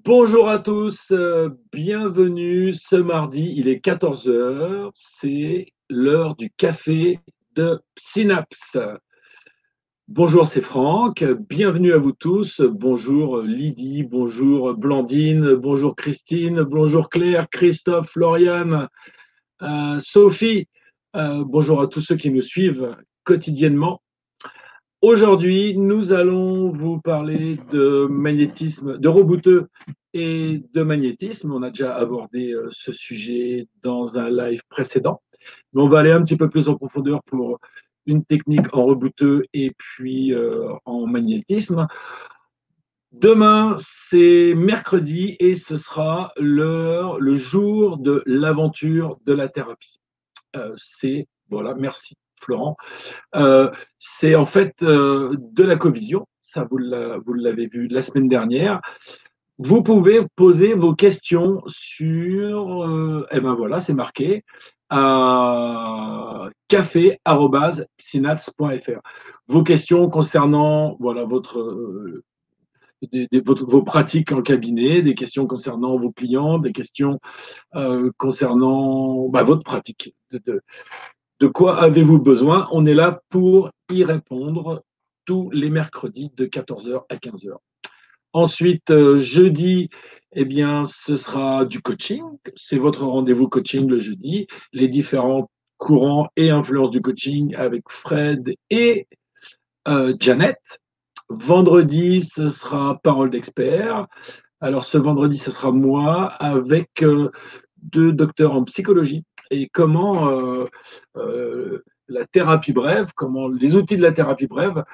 Bonjour à tous, bienvenue ce mardi, il est 14 heures, c'est l'heure du café de Synapse. Bonjour, c'est Franck, bienvenue à vous tous, bonjour Lydie, bonjour Blandine, bonjour Christine, bonjour Claire, Christophe, Lauriane, Sophie, bonjour à tous ceux qui nous suivent quotidiennement. Aujourd'hui, nous allons vous parler de magnétisme, de rebooteux et de magnétisme. On a déjà abordé ce sujet dans un live précédent, mais on va aller un petit peu plus en profondeur pour une technique en rebooteux et puis en magnétisme. Demain, c'est mercredi et ce sera le jour de l'aventure de la thérapie. Voilà, merci Florent. C'est en fait de la covision, ça vous l'avez vu la semaine dernière. Vous pouvez poser vos questions sur, eh ben voilà, c'est marqué, à café@synapse.fr. Vos questions concernant voilà, vos pratiques en cabinet, des questions concernant vos clients, des questions concernant votre pratique. De quoi avez-vous besoin? On est là pour y répondre tous les mercredis de 14 heures à 15 heures. Ensuite, jeudi, eh bien, ce sera du coaching. C'est votre rendez-vous coaching le jeudi. Les différents courants et influences du coaching avec Fred et Janet. Vendredi, ce sera parole d'expert. Alors, ce vendredi, ce sera moi avec deux docteurs en psychologie et comment la thérapie brève, comment les outils de la thérapie brève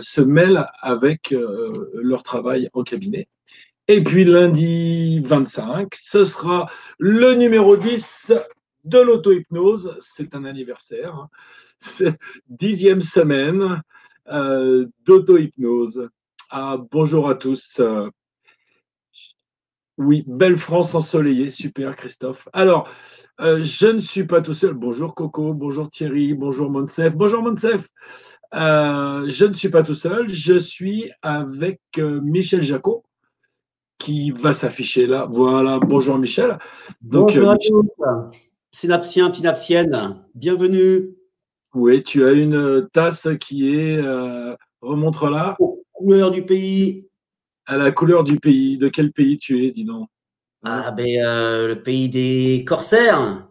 se mêlent avec leur travail en cabinet. Et puis lundi 25, ce sera le numéro 10 de l'auto-hypnose. C'est un anniversaire. Hein. 10e semaine d'auto-hypnose. Ah, bonjour à tous. Oui, belle France ensoleillée, super Christophe. Alors, je ne suis pas tout seul. Bonjour Coco, bonjour Thierry, bonjour Monsef. Bonjour Monsef. Je ne suis pas tout seul, je suis avec Michel Jacot qui va s'afficher là. Voilà, bonjour Michel. Donc, bonjour à tous, synapsiens, synapsiennes, bienvenue. Oui, tu as une tasse qui est, remontre là. Aux couleurs du pays. À la couleur du pays. De quel pays tu es, dis donc? Ah ben, le pays des corsaires.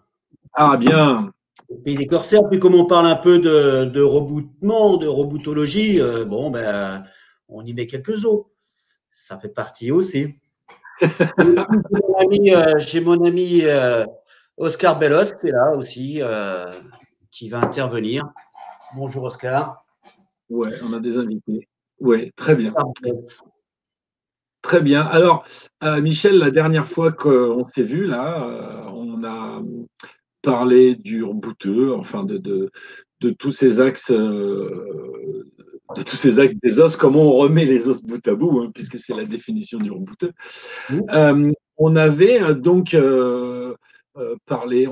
Ah bien. Le pays des corsaires, puis comme on parle un peu de rebootement, de rebootologie, bon ben, on y met quelques os. Ça fait partie aussi. J'ai mon ami Oscar Bellos qui est là aussi, qui va intervenir. Bonjour Oscar. Ouais, on a des invités. Ouais, très bien. Très bien. Alors, Michel, la dernière fois qu'on s'est vu, là, on a parlé du rebooteux, enfin de tous ces axes, de tous ces axes des os, comment on remet les os bout à bout, hein, puisque c'est la définition du rebooteux. On avait donc on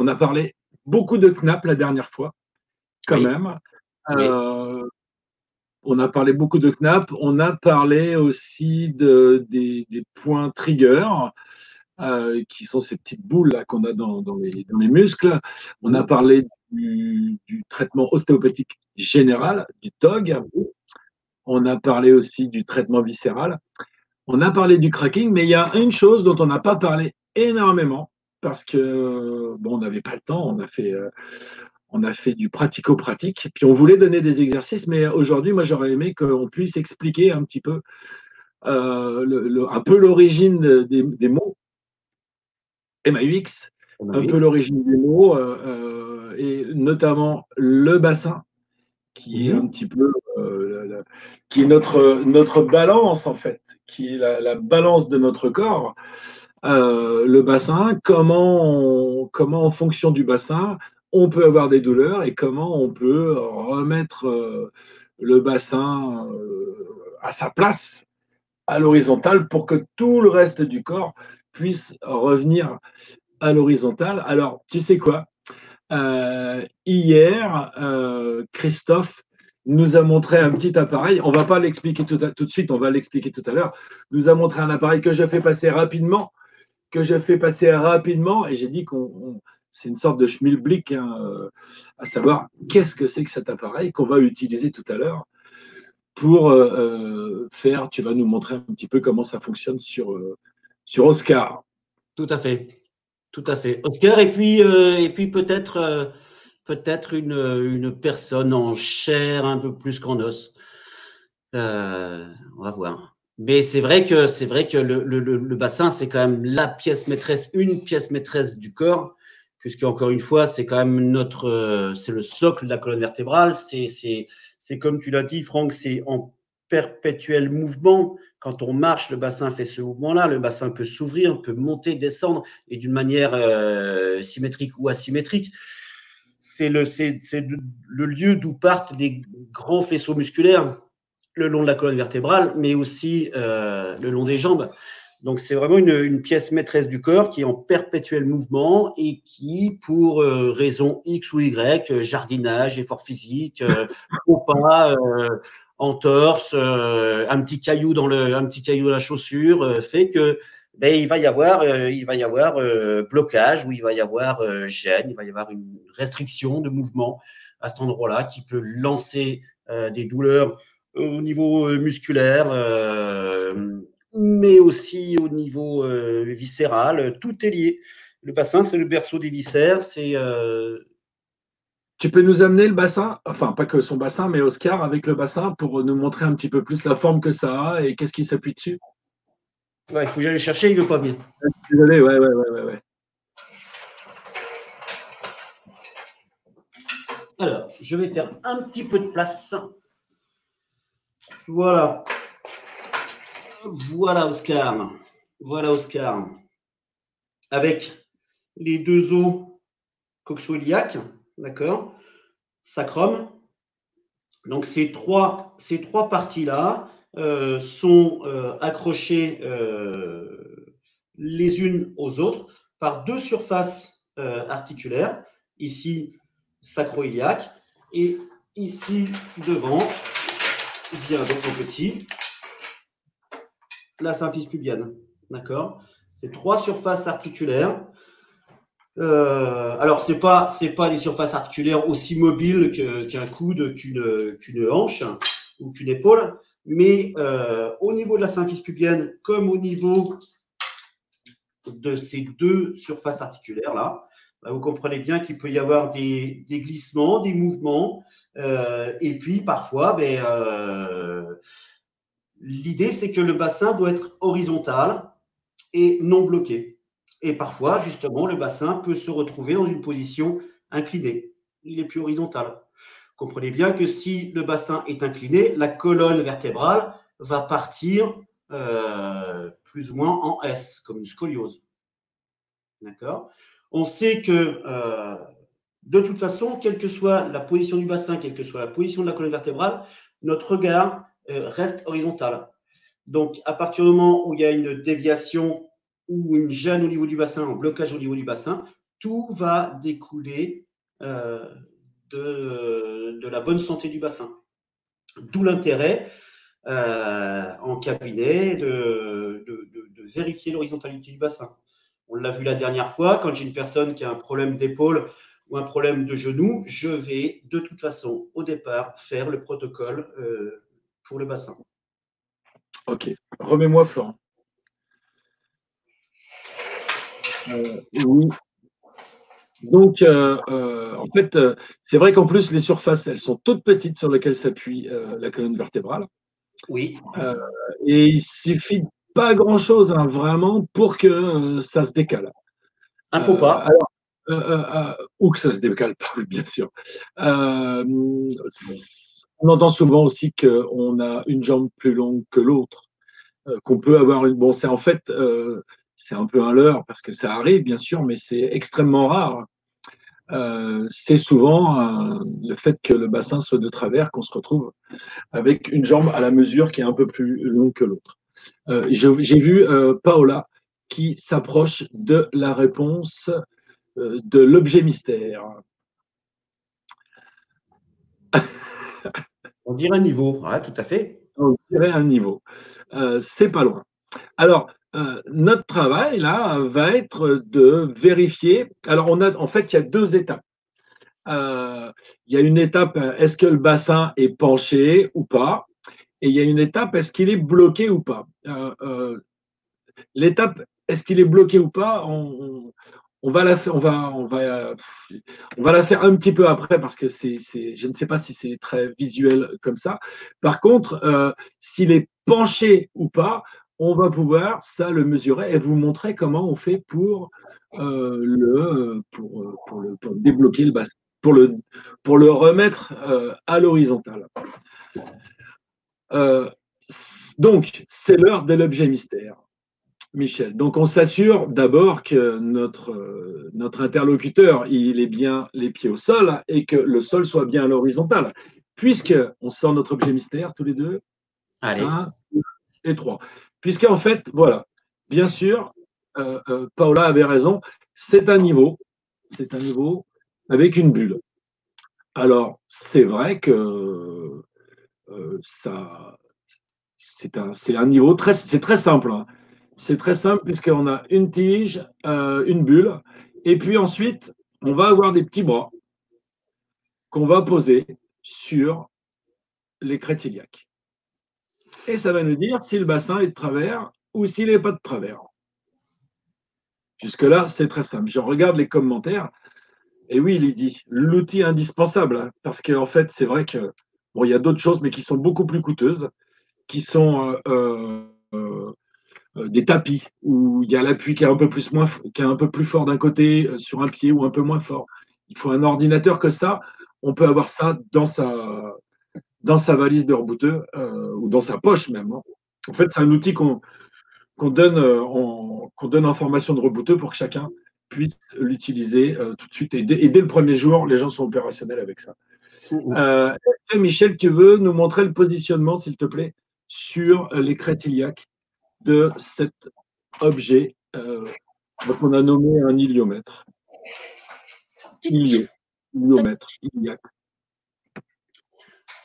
a parlé beaucoup de Knapp la dernière fois, quand même. On a parlé beaucoup de Knapp. On a parlé aussi des points triggers, qui sont ces petites boules là qu'on a dans les muscles. On a parlé du traitement ostéopathique général, du TOG. On a parlé aussi du traitement viscéral. On a parlé du cracking, mais il y a une chose dont on n'a pas parlé énormément parce que on n'avait pas le temps. On a fait du pratico-pratique, puis on voulait donner des exercices, mais aujourd'hui, moi, j'aurais aimé qu'on puisse expliquer un petit peu, un peu l'origine des mots MAUX, un peu l'origine des mots, et notamment le bassin, qui est un petit peu, qui est notre balance, en fait, qui est la balance de notre corps. Le bassin, comment en fonction du bassin, on peut avoir des douleurs et comment on peut remettre le bassin à sa place, à l'horizontale, pour que tout le reste du corps puisse revenir à l'horizontale. Alors, tu sais quoi? Hier, Christophe, nous a montré un petit appareil. On ne va pas l'expliquer tout de suite, on va l'expliquer tout à l'heure. Nous a montré un appareil que je fais passer rapidement, et j'ai dit qu'on c'est une sorte de schmilblick, hein, à savoir qu'est-ce que c'est que cet appareil qu'on va utiliser tout à l'heure pour faire. Tu vas nous montrer un petit peu comment ça fonctionne sur Oscar. Tout à fait. Tout à fait. Oscar, et puis peut-être une personne en chair un peu plus qu'en os. On va voir. Mais c'est vrai que le bassin, c'est quand même la pièce maîtresse, une pièce maîtresse du corps, puisque encore une fois, c'est quand même c'est le socle de la colonne vertébrale. C'est comme tu l'as dit, Franck, c'est en perpétuel mouvement. Quand on marche, le bassin fait ce mouvement-là. Le bassin peut s'ouvrir, peut monter, descendre, et d'une manière symétrique ou asymétrique. C'est le lieu d'où partent des grands faisceaux musculaires le long de la colonne vertébrale, mais aussi le long des jambes. Donc, c'est vraiment une pièce maîtresse du corps qui est en perpétuel mouvement et qui, pour raison X ou Y, jardinage, effort physique, au pas, entorse, un petit caillou dans la chaussure, fait que il va y avoir blocage, ou il va y avoir gêne, il va y avoir une restriction de mouvement à cet endroit-là qui peut lancer des douleurs au niveau musculaire, mais aussi au niveau viscéral. Tout est lié. Le bassin, c'est le berceau des viscères. Tu peux nous amener le bassin, enfin pas que son bassin, mais Oscar avec le bassin pour nous montrer un petit peu plus la forme que ça a et qu'est-ce qui s'appuie dessus. Ouais, il faut que j'aille le chercher, il ne veut pas venir. Désolé, ouais. Alors, je vais faire un petit peu de place. Voilà. Voilà Oscar. Voilà Oscar. Avec les deux os coxo-iliaques, d'accord, sacrum. Donc ces trois parties-là sont accrochées les unes aux autres par deux surfaces articulaires. Ici, sacro-iliaque, et ici devant, bien donc en petit, la symphyse pubienne. D'accord. Ces trois surfaces articulaires. Alors c'est pas les surfaces articulaires aussi mobiles qu'un coude, qu'une hanche ou qu'une épaule, mais au niveau de la symphyse pubienne comme au niveau de ces deux surfaces articulaires là, vous comprenez bien qu'il peut y avoir des glissements, des mouvements, et puis parfois l'idée c'est que le bassin doit être horizontal et non bloqué. Et parfois, justement, le bassin peut se retrouver dans une position inclinée. Il est plus horizontal. Comprenez bien que si le bassin est incliné, la colonne vertébrale va partir plus ou moins en S, comme une scoliose. D'accord. On sait que de toute façon, quelle que soit la position du bassin, quelle que soit la position de la colonne vertébrale, notre regard reste horizontal. Donc, à partir du moment où il y a une déviation ou une gêne au niveau du bassin, un blocage au niveau du bassin, tout va découler de la bonne santé du bassin. D'où l'intérêt en cabinet de vérifier l'horizontalité du bassin. On l'a vu la dernière fois, quand j'ai une personne qui a un problème d'épaule ou un problème de genou, je vais de toute façon, au départ, faire le protocole pour le bassin. Ok, remets-moi Florent. Oui. Donc, en fait, c'est vrai qu'en plus, les surfaces, elles sont toutes petites sur lesquelles s'appuie la colonne vertébrale. Oui. Et il suffit pas grand-chose, hein, vraiment, pour que ça se décale. Un faux pas. Alors, ou que ça se décale pas, oui, bien sûr. On entend souvent aussi qu'on a une jambe plus longue que l'autre, qu'on peut avoir une. Bon, c'est en fait, c'est un peu un leurre parce que ça arrive, bien sûr, mais c'est extrêmement rare. C'est souvent le fait que le bassin soit de travers qu'on se retrouve avec une jambe à la mesure qui est un peu plus longue que l'autre. J'ai vu Paola qui s'approche de la réponse de l'objet mystère. On dirait un niveau, ouais, tout à fait. On dirait un niveau. C'est pas loin. Alors, notre travail, là, va être de vérifier. Alors, en fait, il y a deux étapes. Il y a une étape, est-ce que le bassin est penché ou pas? Et il y a une étape, est-ce qu'il est bloqué ou pas? L'étape, est-ce qu'il est bloqué ou pas? On va la faire, on va la faire un petit peu après parce que je ne sais pas si c'est très visuel comme ça. Par contre, s'il est penché ou pas, on va pouvoir ça le mesurer et vous montrer comment on fait pour débloquer le bassin, pour le remettre à l'horizontale. Euh, donc, c'est l'heure de l'objet mystère. Michel. Donc, on s'assure d'abord que notre interlocuteur, il est bien les pieds au sol et que le sol soit bien à l'horizontale. Puisqu'on sort notre objet mystère tous les deux, Allez. 1, 2 et 3. Puisqu'en fait, voilà, bien sûr, Paola avait raison, c'est un niveau avec une bulle. Alors, c'est vrai que ça, c'est un niveau c'est très simple. Hein. C'est très simple puisqu'on a une tige, une bulle, et puis ensuite, on va avoir des petits bras qu'on va poser sur les crêtes iliaques. Et ça va nous dire si le bassin est de travers ou s'il n'est pas de travers. Jusque-là, c'est très simple. Je regarde les commentaires, et oui, il dit l'outil indispensable, hein, parce qu'en fait, c'est vrai que bon, il y a d'autres choses, mais qui sont beaucoup plus coûteuses, qui sont des tapis où il y a l'appui qui est qui est un peu plus fort d'un côté sur un pied ou un peu moins fort. Il faut un ordinateur que ça. On peut avoir ça dans sa valise de rebooteux ou dans sa poche même. Hein. En fait, c'est un outil qu'on donne, qu'on donne en formation de rebooteux pour que chacun puisse l'utiliser tout de suite. Et dès le premier jour, les gens sont opérationnels avec ça. Est-ce que, Michel, tu veux nous montrer le positionnement, s'il te plaît, sur les crêtes iliaques de cet objet qu'on a nommé un iliomètre. Iliomètre, iliaque.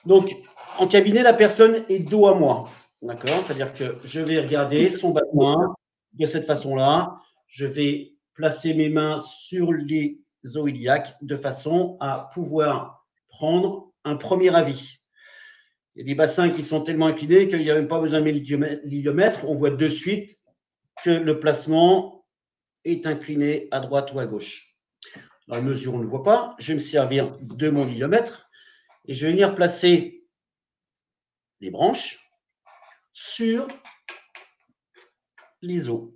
Donc, en cabinet, la personne est dos à moi. D'accord? C'est-à-dire que je vais regarder son bassin de cette façon-là. Je vais placer mes mains sur les os iliaques de façon à pouvoir prendre un premier avis. Il y a des bassins qui sont tellement inclinés qu'il n'y a même pas besoin de l'iliomètre. On voit de suite que le placement est incliné à droite ou à gauche. Dans la mesure où on ne le voit pas, je vais me servir de mon iliomètre et je vais venir placer les branches sur l'ISO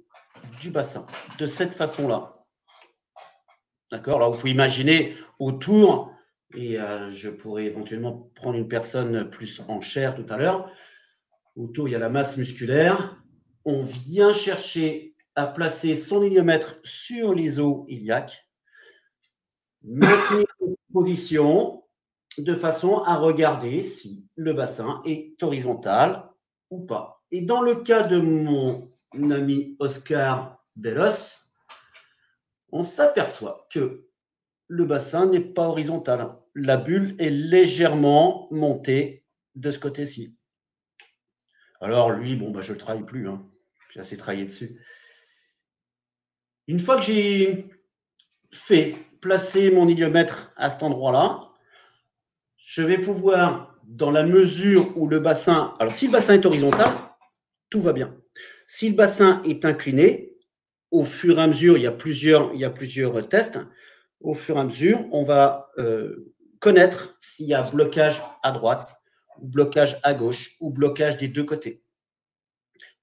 du bassin, de cette façon-là. D'accord? Alors, vous pouvez imaginer autour, et je pourrais éventuellement prendre une personne plus en chair tout à l'heure, autour, il y a la masse musculaire. On vient chercher à placer son iliomètre sur l'ISO iliaque, maintenir une position de façon à regarder si le bassin est horizontal ou pas. Et dans le cas de mon ami Oscar Bellos, on s'aperçoit que le bassin n'est pas horizontal. La bulle est légèrement montée de ce côté-ci. Alors lui, bon, je ne le travaille plus. Hein. J'ai assez travaillé dessus. Une fois que j'ai fait placer mon iliomètre à cet endroit-là, je vais pouvoir, dans la mesure où le bassin… Alors, si le bassin est horizontal, tout va bien. Si le bassin est incliné, au fur et à mesure, il y a plusieurs tests, au fur et à mesure, on va connaître s'il y a blocage à droite, blocage à gauche ou blocage des deux côtés.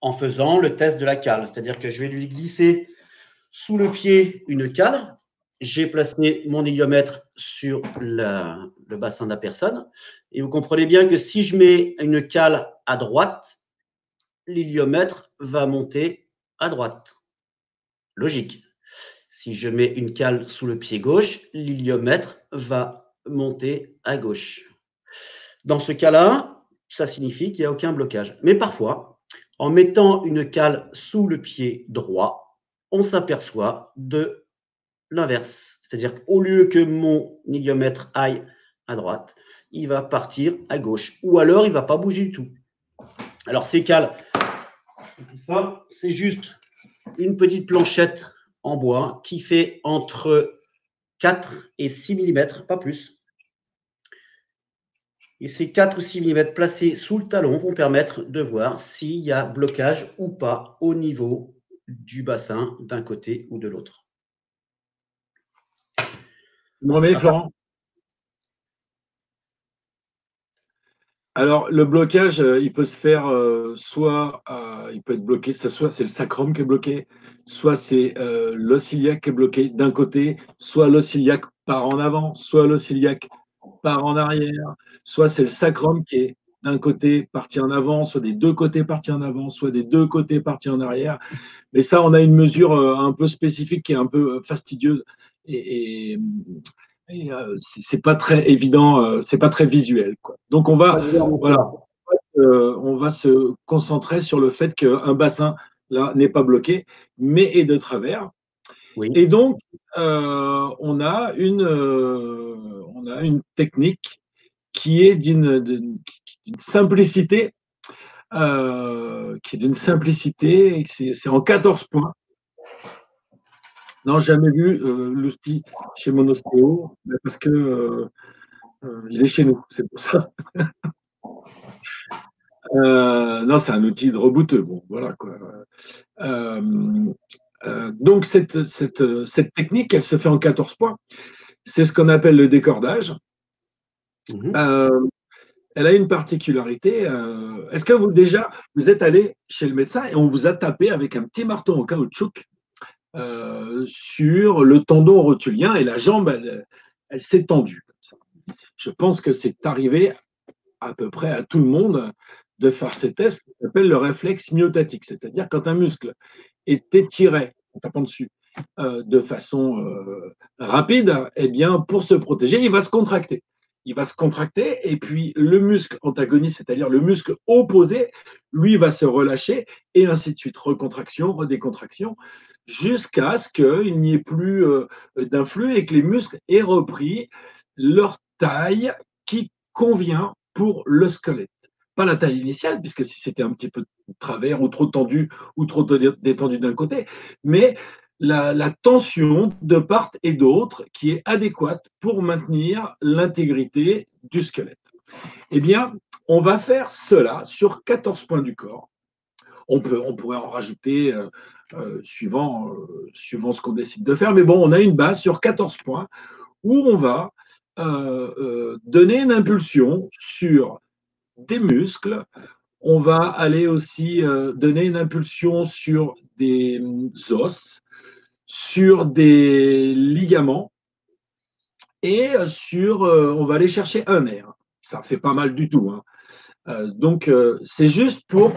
En faisant le test de la cale, c'est-à-dire que je vais lui glisser sous le pied une cale, j'ai placé mon iliomètre sur le bassin de la personne, et vous comprenez bien que si je mets une cale à droite, l'iliomètre va monter à droite. Logique. Si je mets une cale sous le pied gauche, l'iliomètre va monter à gauche. Dans ce cas-là, ça signifie qu'il n'y a aucun blocage. Mais parfois, en mettant une cale sous le pied droit, on s'aperçoit de l'inverse. C'est-à-dire qu'au lieu que mon iliomètre aille à droite, il va partir à gauche. Ou alors, il ne va pas bouger du tout. Alors, ces cales, ça, c'est juste une petite planchette en bois qui fait entre 4 et 6 mm, pas plus. Et ces 4 ou 6 mm placés sous le talon vont permettre de voir s'il y a blocage ou pas au niveau du bassin d'un côté ou de l'autre. Vous me remettez, Florent? Alors, le blocage, il peut se faire soit il peut être bloqué, soit c'est le sacrum qui est bloqué, soit c'est l'os iliaque qui est bloqué d'un côté, soit l'os iliaque part en avant, soit l'os iliaque part en arrière, soit c'est le sacrum qui est d'un côté parti en avant, soit des deux côtés partis en avant, soit des deux côtés partis en arrière. Mais ça, on a une mesure un peu spécifique qui est un peu fastidieuse et c'est pas très évident, c'est pas très visuel, quoi. Donc voilà, on va se concentrer sur le fait qu'un bassin là n'est pas bloqué, mais est de travers. Oui. Et donc on a une technique qui est d'une simplicité, c'est en 14 points. Non, jamais vu l'outil chez mon ostéo, parce que il est chez nous, c'est pour ça. Non, c'est un outil de rebouteux. Bon, voilà quoi. Donc cette technique, elle se fait en 14 points. C'est ce qu'on appelle le décordage. Elle a une particularité. Est-ce que vous êtes allé chez le médecin et on vous a tapé avec un petit marteau en caoutchouc sur le tendon rotulien et la jambe, elle s'est tendue comme ça. Je pense que c'est arrivé à peu près à tout le monde de faire ces tests qui s'appellent le réflexe myotatique, c'est-à-dire quand un muscle est étiré en tapant dessus de façon rapide, eh bien pour se protéger, il va se contracter. Il va se contracter et puis le muscle antagoniste, c'est-à-dire le muscle opposé, lui va se relâcher et ainsi de suite, recontraction, redécontraction, jusqu'à ce qu'il n'y ait plus d'influx et que les muscles aient repris leur taille qui convient pour le squelette. Pas la taille initiale, puisque si c'était un petit peu de travers ou trop tendu ou trop détendu d'un côté, mais la tension de part et d'autre qui est adéquate pour maintenir l'intégrité du squelette. Eh bien, on va faire cela sur 14 points du corps. On pourrait en rajouter suivant ce qu'on décide de faire, mais bon, on a une base sur 14 points où on va donner une impulsion sur des muscles. On va aller aussi donner une impulsion sur des os, sur des ligaments et on va aller chercher un nerf. Ça fait pas mal du tout, hein. Donc, c'est juste pour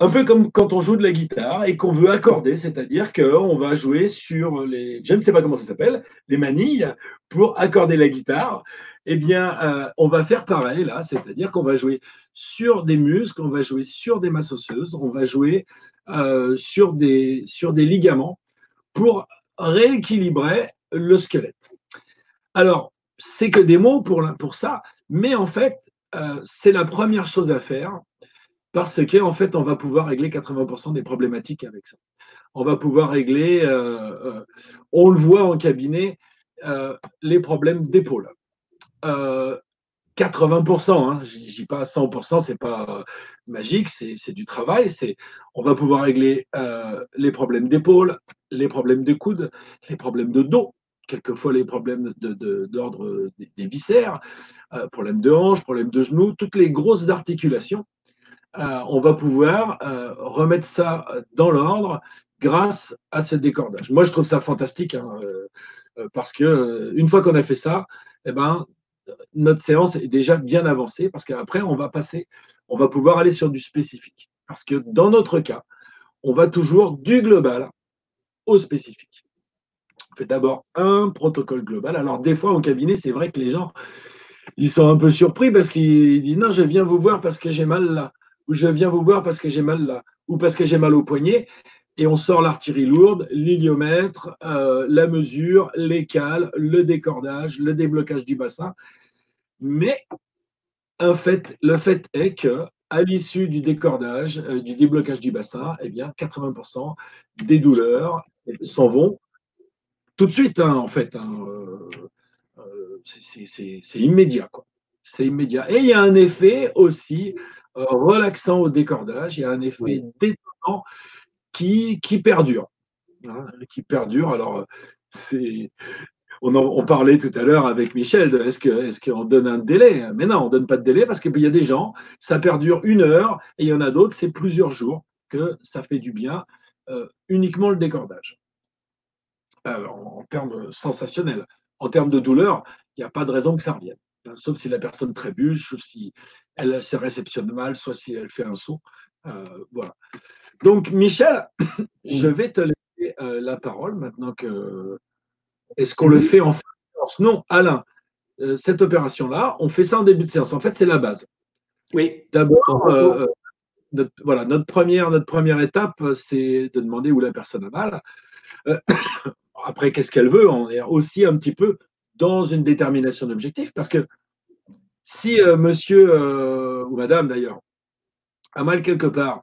un peu comme quand on joue de la guitare et qu'on veut accorder, c'est-à-dire qu'on va jouer sur je ne sais pas comment ça s'appelle, les manilles pour accorder la guitare. Eh bien, on va faire pareil là, c'est-à-dire qu'on va jouer sur des muscles, on va jouer sur des masses osseuses, on va jouer sur des ligaments pour rééquilibrer le squelette. Alors, c'est que des mots pour ça, mais en fait, c'est la première chose à faire parce qu'en fait, on va pouvoir régler 80% des problématiques avec ça. On va pouvoir régler, on le voit en cabinet, les problèmes d'épaule. 80%, hein, je ne dis pas 100%, ce n'est pas magique, c'est du travail. On va pouvoir régler les problèmes d'épaule, les problèmes de coude, les problèmes de dos, quelquefois les problèmes d'ordre des viscères, problèmes de hanche, problèmes de genoux, toutes les grosses articulations. On va pouvoir remettre ça dans l'ordre grâce à ce décordage. Moi, je trouve ça fantastique hein, parce que une fois qu'on a fait ça, eh ben, notre séance est déjà bien avancée parce qu'après, on va pouvoir aller sur du spécifique. Parce que dans notre cas, on va toujours du global au spécifique. On fait d'abord un protocole global. Alors, des fois, au cabinet, c'est vrai que les gens, ils sont un peu surpris parce qu'ils disent non, je viens vous voir parce que j'ai mal là, ou je viens vous voir parce que j'ai mal là, ou parce que j'ai mal au poignet. Et on sort l'artillerie lourde, l'iliomètre, la mesure, les cales, le décordage, le déblocage du bassin. Mais le fait est que à l'issue du décordage, du déblocage du bassin, eh bien, 80% des douleurs s'en vont tout de suite, hein, en fait. Hein, c'est immédiat, quoi. C'est immédiat. Et il y a un effet aussi relaxant au décordage, il y a un effet Oui. détendant qui perdure. Hein, qui perdure. Alors, c'est on parlait tout à l'heure avec Michel de est-ce qu'on donne un délai? Mais non, on ne donne pas de délai parce qu'il y a des gens, ça perdure 1 heure et il y en a d'autres, c'est plusieurs jours que ça fait du bien, uniquement le décordage. En termes sensationnels. En termes de douleur, il n'y a pas de raison que ça revienne. Hein, sauf si la personne trébuche, sauf si elle se réceptionne mal, soit si elle fait un saut. Voilà. Donc, Michel, je Oui. vais te laisser la parole maintenant que. Est-ce qu'on le fait en fin de séance? Non, Alain, cette opération-là, on fait ça en début de séance. En fait, c'est la base. Oui. D'abord, voilà, notre première étape, c'est de demander où la personne a mal. Euh, Après, qu'est-ce qu'elle veut? On est aussi un petit peu dans une détermination d'objectif, parce que si monsieur ou madame d'ailleurs a mal quelque part,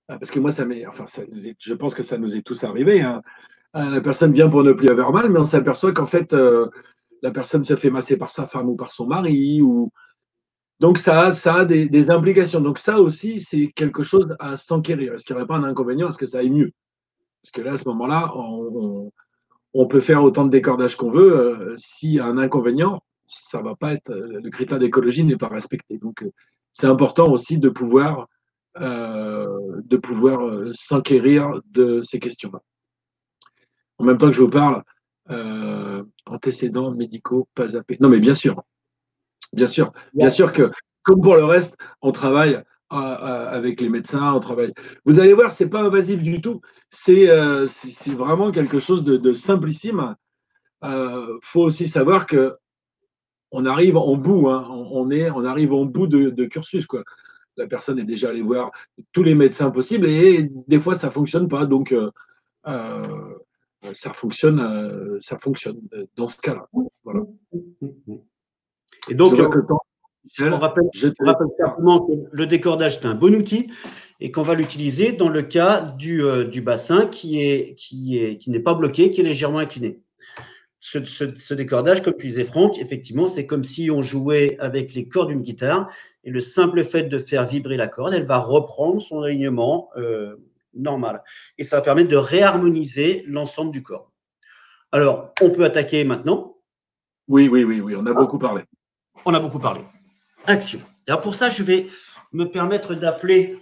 parce que moi, enfin, je pense que ça nous est tous arrivé, hein, la personne vient pour ne plus avoir mal, mais on s'aperçoit qu'en fait, la personne se fait masser par sa femme ou par son mari, donc ça a des implications. Donc ça aussi, c'est quelque chose à s'enquérir. Est-ce qu'il n'y aurait pas un inconvénient? Est-ce que ça aille mieux? Parce que là, à ce moment-là, on peut faire autant de décordage qu'on veut. S'il y a un inconvénient, ça va pas être, le critère d'écologie n'est pas respecté. Donc, c'est important aussi de pouvoir s'enquérir de ces questions-là. En même temps que je vous parle, antécédents médicaux pas zappés. Non, mais bien sûr que, comme pour le reste, on travaille avec les médecins, on travaille. Vous allez voir, c'est pas invasif du tout. C'est vraiment quelque chose de simplissime. Faut aussi savoir que on arrive en bout, hein, on arrive en bout de cursus, quoi. La personne est déjà allée voir tous les médecins possibles et des fois ça fonctionne pas, donc euh, ça fonctionne dans ce cas-là. Voilà. Et Je donc, vois que le temps, on Michel, rappelle, je te on laisse. rappelle simplement que le décordage, c'est un bon outil et qu'on va l'utiliser dans le cas du bassin qui n'est pas bloqué, qui est légèrement incliné. Ce décordage, comme tu disais, Franck, effectivement, c'est comme si on jouait avec les cordes d'une guitare et le simple fait de faire vibrer la corde, elle va reprendre son alignement normal. Et ça va permettre de réharmoniser l'ensemble du corps. Alors, on peut attaquer maintenant. Oui, on a beaucoup parlé. On a beaucoup parlé. Action. Alors pour ça, je vais me permettre d'appeler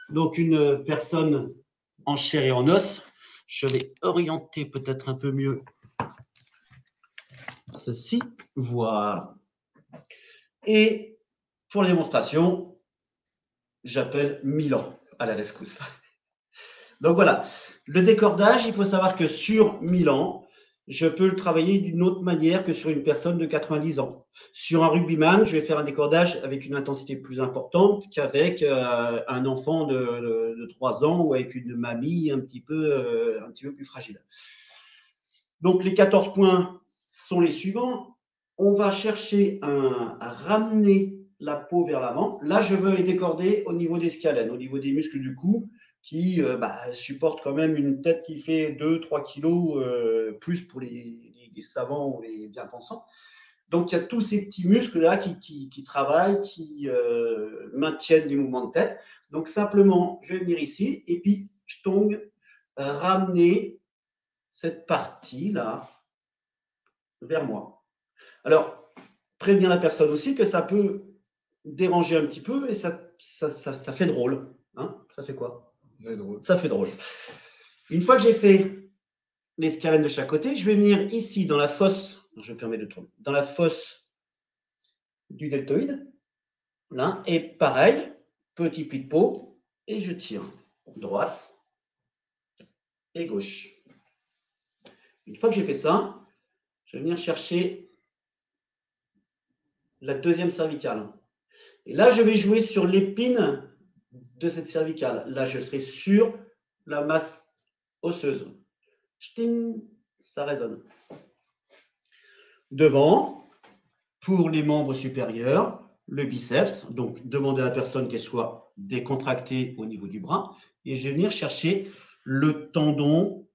donc une personne en chair et en os. Je vais orienter peut-être un peu mieux ceci. Voilà. Et pour la démonstration, j'appelle Milan à la rescousse. Donc voilà, le décordage, il faut savoir que sur Milan, je peux le travailler d'une autre manière que sur une personne de 90 ans. Sur un rugbyman, je vais faire un décordage avec une intensité plus importante qu'avec un enfant de 3 ans ou avec une mamie un petit peu plus fragile. Donc les 14 points sont les suivants. On va chercher à ramener la peau vers l'avant. Là, je veux les décorder au niveau des scalènes, au niveau des muscles du cou, qui supportent quand même une tête qui fait 2-3 kilos, plus pour les savants ou les bien-pensants. Donc, il y a tous ces petits muscles-là qui travaillent, qui maintiennent les mouvements de tête. Donc, simplement, je vais venir ici et puis, je tombe, ramener cette partie-là vers moi. Alors, prévenir la personne aussi que ça peut déranger un petit peu et ça fait drôle. Hein, ça fait quoi? Ça fait drôle. Une fois que j'ai fait les scalènes de chaque côté, je vais venir ici dans la fosse, je me permets de tourner, dans la fosse du deltoïde, là, et pareil, petit pli de peau, et je tire droite et gauche. Une fois que j'ai fait ça, je vais venir chercher la deuxième cervicale. Et là, je vais jouer sur l'épine de cette cervicale. Là, je serai sur la masse osseuse. Ch'ting, ça résonne. Devant, Pour les membres supérieurs, le biceps, donc demander à la personne qu'elle soit décontractée au niveau du bras, et je vais venir chercher le tendon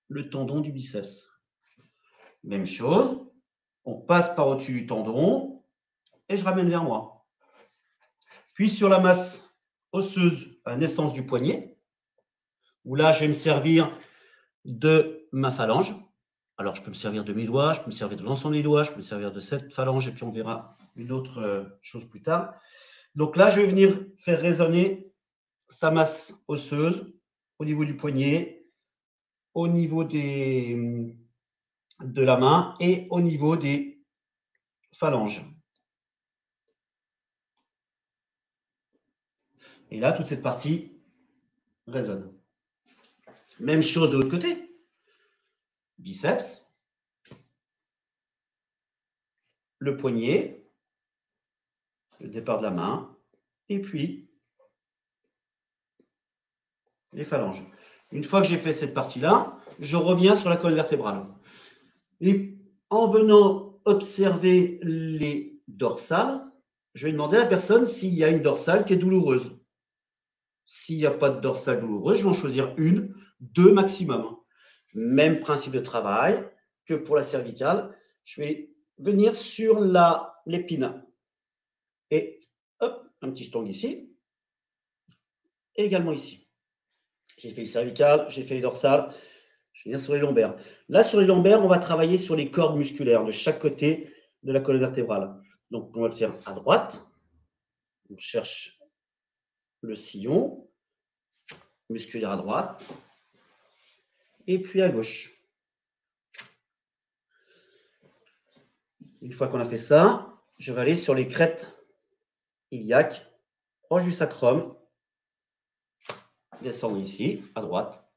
du biceps. Même chose, on passe par au-dessus du tendon et je ramène vers moi. Puis sur la masse osseuse à la naissance du poignet, où là je vais me servir de ma phalange. Alors je peux me servir de mes doigts, je peux me servir de l'ensemble des doigts, je peux me servir de cette phalange et puis on verra une autre chose plus tard. Donc là je vais venir faire résonner sa masse osseuse au niveau du poignet, au niveau de la main et au niveau des phalanges. Et là, toute cette partie résonne. Même chose de l'autre côté. Biceps, le poignet, le départ de la main, et puis les phalanges. Une fois que j'ai fait cette partie-là, je reviens sur la colonne vertébrale. Et en venant observer les dorsales, je vais demander à la personne s'il y a une dorsale qui est douloureuse. S'il n'y a pas de dorsale douloureuse, je vais en choisir une, deux maximum. Même principe de travail que pour la cervicale. Je vais venir sur l'épine. Et hop, un petit tongue ici. Et également ici. J'ai fait les cervicales, j'ai fait les dorsales. Je vais venir sur les lombaires. Là, sur les lombaires, on va travailler sur les cordes musculaires de chaque côté de la colonne vertébrale. Donc, on va le faire à droite. On cherche le sillon musculaire à droite. Et puis à gauche. Une fois qu'on a fait ça, je vais aller sur les crêtes iliaques, proche du sacrum, descendre ici, à droite,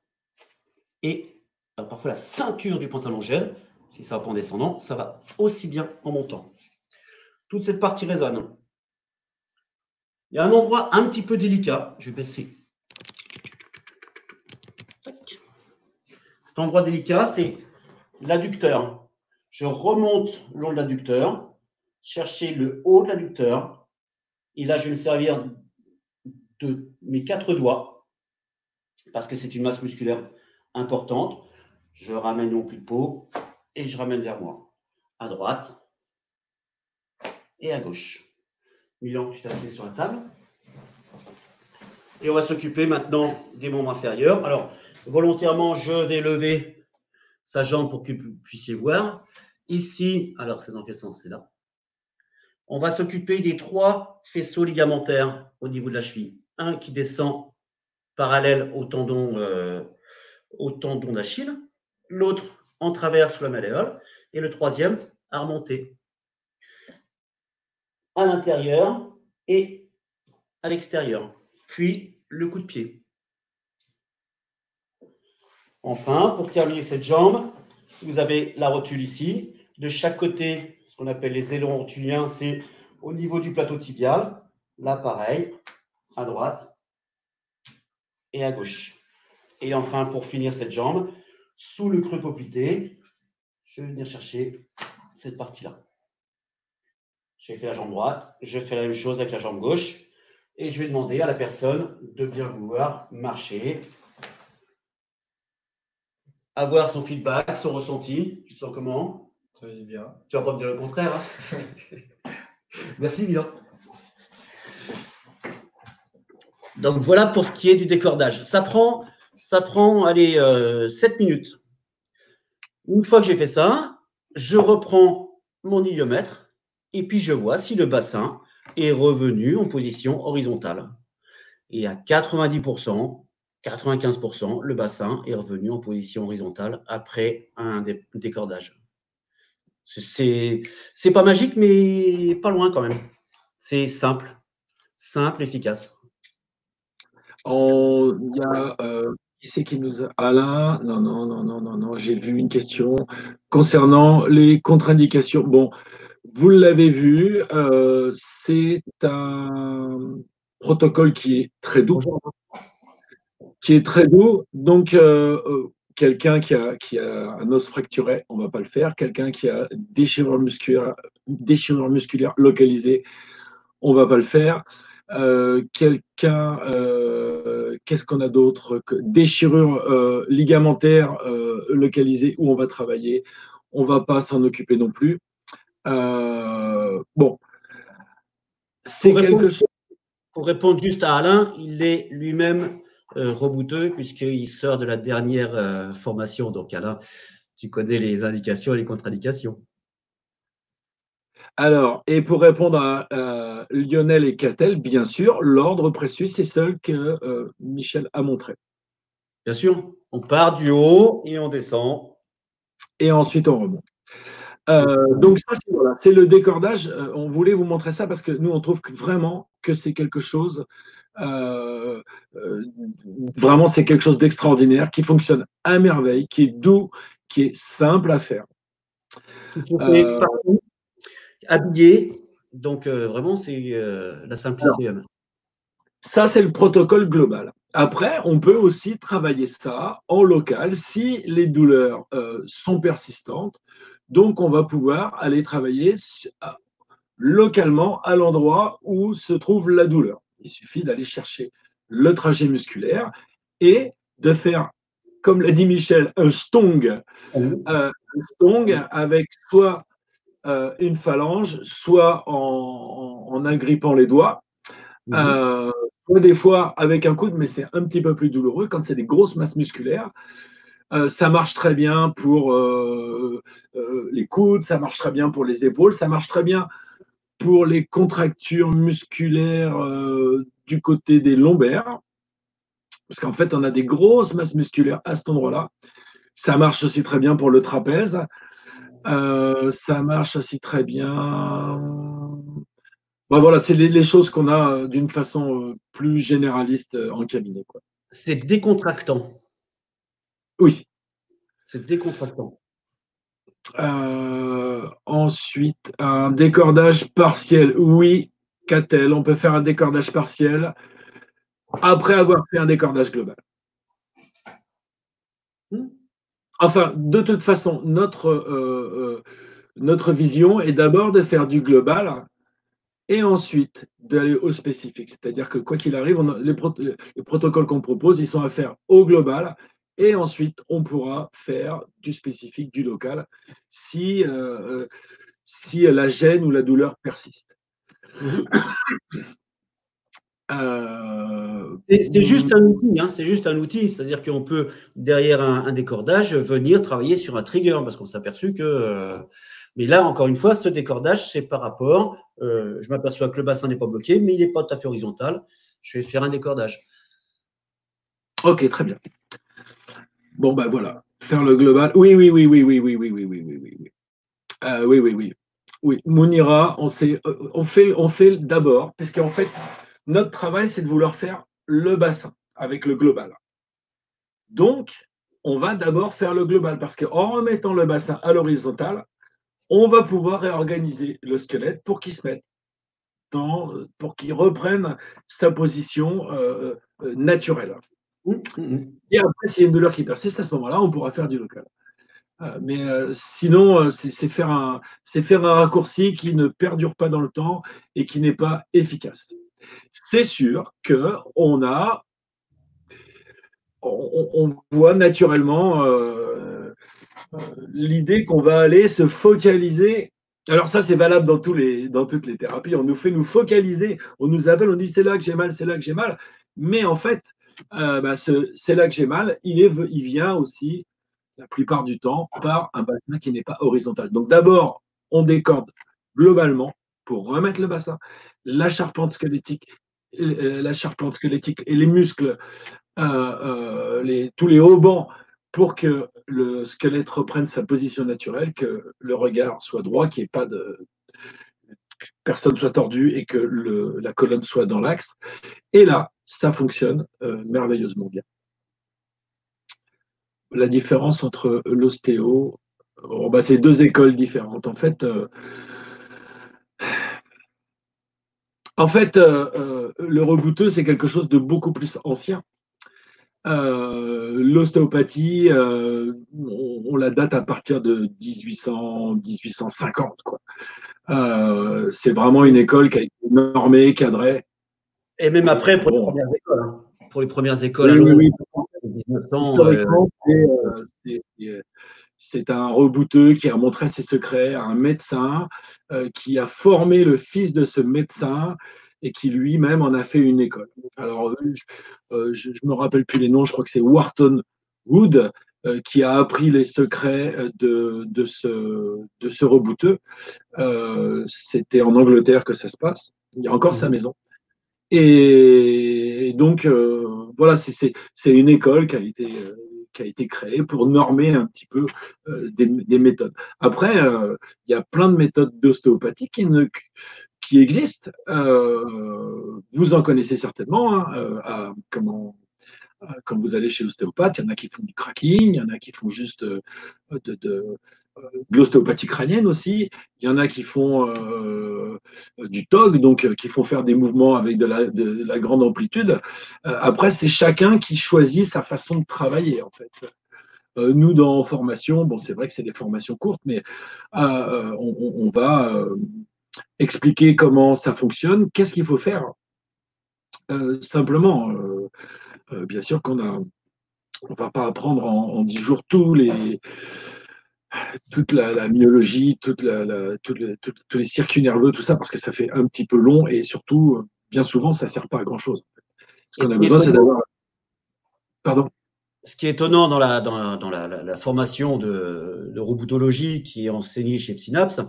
et alors parfois la ceinture du pantalon gèle, si ça va pas en descendant, ça va aussi bien en montant. Toute cette partie résonne. Il y a un endroit un petit peu délicat, je vais baisser. Cet endroit délicat, c'est l'adducteur. Je remonte le long de l'adducteur, chercher le haut de l'adducteur, et là je vais me servir de mes 4 doigts, parce que c'est une masse musculaire importante. Je ramène mon pli de peau et je ramène vers moi, à droite et à gauche. Milan, tu t'assieds sur la table. Et on va s'occuper maintenant des membres inférieurs. Alors, volontairement, je vais lever sa jambe pour que vous puissiez voir. Ici, alors c'est dans quel sens? C'est là. On va s'occuper des 3 faisceaux ligamentaires au niveau de la cheville. Un qui descend parallèle au tendon d'Achille, l'autre en travers sous la malléole, et le troisième à remonter à l'intérieur et à l'extérieur. Puis le coup de pied. Enfin, pour terminer cette jambe, vous avez la rotule ici. De chaque côté, ce qu'on appelle les ailerons rotuliens, c'est au niveau du plateau tibial. Là, pareil, à droite et à gauche. Et enfin, pour finir cette jambe, sous le creux poplité, je vais venir chercher cette partie-là. J'ai fait la jambe droite, je fais la même chose avec la jambe gauche et je vais demander à la personne de bien vouloir marcher, avoir son feedback, son ressenti. Tu te sens comment? Ça va bien. Tu vas pas me dire le contraire. Hein. Merci, Milan. Donc voilà pour ce qui est du décordage. Ça prend allez, 7 minutes. Une fois que j'ai fait ça, je reprends mon héliomètre et puis je vois si le bassin est revenu en position horizontale. Et à 90%, 95%, le bassin est revenu en position horizontale après un décordage. C'est pas magique, mais pas loin quand même. C'est simple, efficace. Il y a qui c'est qui nous a. Alain, non, j'ai vu une question concernant les contre-indications. Bon, vous l'avez vu, c'est un protocole qui est très doux. Donc quelqu'un qui a un os fracturé, on ne va pas le faire. Quelqu'un qui a déchirure musculaire localisée, on ne va pas le faire. Qu'est-ce qu'on a d'autre? Déchirure ligamentaire localisée, où on va travailler. On ne va pas s'en occuper non plus. Bon, c'est quelque chose. Pour répondre juste à Alain, il est lui-même rebouteux puisqu'il sort de la dernière formation. Donc Alain, tu connais les indications et les contre-indications. Alors, et pour répondre à Lionel et Catel, bien sûr, l'ordre précieux, c'est seul que Michel a montré. Bien sûr, on part du haut et on descend. Et ensuite, on remonte. Donc ça, c'est le décordage. On voulait vous montrer ça parce que nous, on trouve vraiment que c'est quelque chose, vraiment, c'est quelque chose d'extraordinaire, qui fonctionne à merveille, qui est doux, qui est simple à faire. Qui se fait partout, habillé. Donc vraiment, c'est la simplicité. Alors, ça, c'est le protocole global. Après, on peut aussi travailler ça en local si les douleurs sont persistantes. Donc, on va pouvoir aller travailler localement à l'endroit où se trouve la douleur. Il suffit d'aller chercher le trajet musculaire et de faire, comme l'a dit Michel, un stong avec soit une phalange, soit en agrippant les doigts. Des fois avec un coude, mais c'est un petit peu plus douloureux quand c'est des grosses masses musculaires. Ça marche très bien pour les coudes, ça marche très bien pour les épaules, ça marche très bien pour les contractures musculaires du côté des lombaires, parce qu'en fait, on a des grosses masses musculaires à cet endroit-là. Ça marche aussi très bien pour le trapèze. Ça marche aussi très bien. Bon, voilà, c'est les choses qu'on a d'une façon plus généraliste en cabinet, quoi. C'est décontractant. Oui. C'est décontractant. Ensuite, un décordage partiel. Oui, Catel, on peut faire un décordage partiel après avoir fait un décordage global. Enfin, de toute façon, notre vision est d'abord de faire du global et ensuite d'aller au spécifique. C'est-à-dire que quoi qu'il arrive, les protocoles qu'on propose, ils sont à faire au global et ensuite on pourra faire du spécifique, du local, si la gêne ou la douleur persiste. C'est juste un outil, hein, c'est juste un outil, c'est-à-dire qu'on peut, derrière un décordage, venir travailler sur un trigger, parce qu'on s'est aperçu que… mais là, encore une fois, ce décordage, c'est par rapport, je m'aperçois que le bassin n'est pas bloqué, mais il n'est pas tout à fait horizontal, je vais faire un décordage. Ok, très bien. Bon, ben voilà, faire le global. Oui, oui, oui, oui, oui, oui, oui, oui, oui, oui, oui, oui. Oui, oui, oui. Oui, Mounira, on fait d'abord, parce qu'en fait, notre travail, c'est de vouloir faire le bassin avec le global. Donc, on va d'abord faire le global, parce qu'en remettant le bassin à l'horizontale, on va pouvoir réorganiser le squelette pour qu'il se mette pour qu'il reprenne sa position naturelle. Et après, s'il y a une douleur qui persiste, à ce moment-là, on pourra faire du local. Mais sinon, c'est faire un raccourci qui ne perdure pas dans le temps et qui n'est pas efficace. C'est sûr qu'on voit naturellement l'idée qu'on va aller se focaliser. Alors ça, c'est valable dans toutes les thérapies. On nous fait nous focaliser, on nous appelle, on dit c'est là que j'ai mal, c'est là que j'ai mal. Mais en fait, c'est là que j'ai mal, il vient aussi la plupart du temps par un bassin qui n'est pas horizontal. Donc d'abord, on décorde globalement pour remettre le bassin, la charpente squelettique et les muscles, tous les haubans pour que le squelette reprenne sa position naturelle, que le regard soit droit, qu'il n'y ait pas de personne soit tordue et que la colonne soit dans l'axe. Et là, ça fonctionne merveilleusement bien. La différence entre l'ostéo, c'est deux écoles différentes. En fait, le rebouteux, c'est quelque chose de beaucoup plus ancien. L'ostéopathie, on la date à partir de 1800, 1850, quoi. C'est vraiment une école qui a été normée, cadrée. Et même après, pour les Bon, premières écoles, hein. Pour les premières écoles à oui, oui, Londres, oui. en 1900, Historiquement, c'est un rebouteux qui a montré ses secrets à un médecin qui a formé le fils de ce médecin et qui lui-même en a fait une école. Alors, je me rappelle plus les noms, je crois que c'est Wharton Wood qui a appris les secrets de ce rebouteux. C'était en Angleterre que ça se passe. Il y a encore sa maison. Et donc, voilà, c'est une école qui a été créée pour normer un petit peu des méthodes. Après, il y a plein de méthodes d'ostéopathie qui existent. Vous en connaissez certainement, hein, quand vous allez chez l'ostéopathe, il y en a qui font du cracking, il y en a qui font juste de l'ostéopathie crânienne aussi. Il y en a qui font du TOG, donc qui font faire des mouvements avec de la grande amplitude. Après, c'est chacun qui choisit sa façon de travailler, en fait. Nous, dans formation, bon, c'est vrai que c'est des formations courtes, mais on va expliquer comment ça fonctionne, qu'est-ce qu'il faut faire. Simplement, bien sûr qu'on a, on va pas apprendre en 10 jours toute la myologie, tous les circuits nerveux, tout ça, parce que ça fait un petit peu long et surtout, bien souvent, ça ne sert pas à grand-chose. Ce et qu'on a besoin, c'est d'avoir. Pardon. ce qui est étonnant dans la formation de roboutologie qui est enseignée chez Synapse,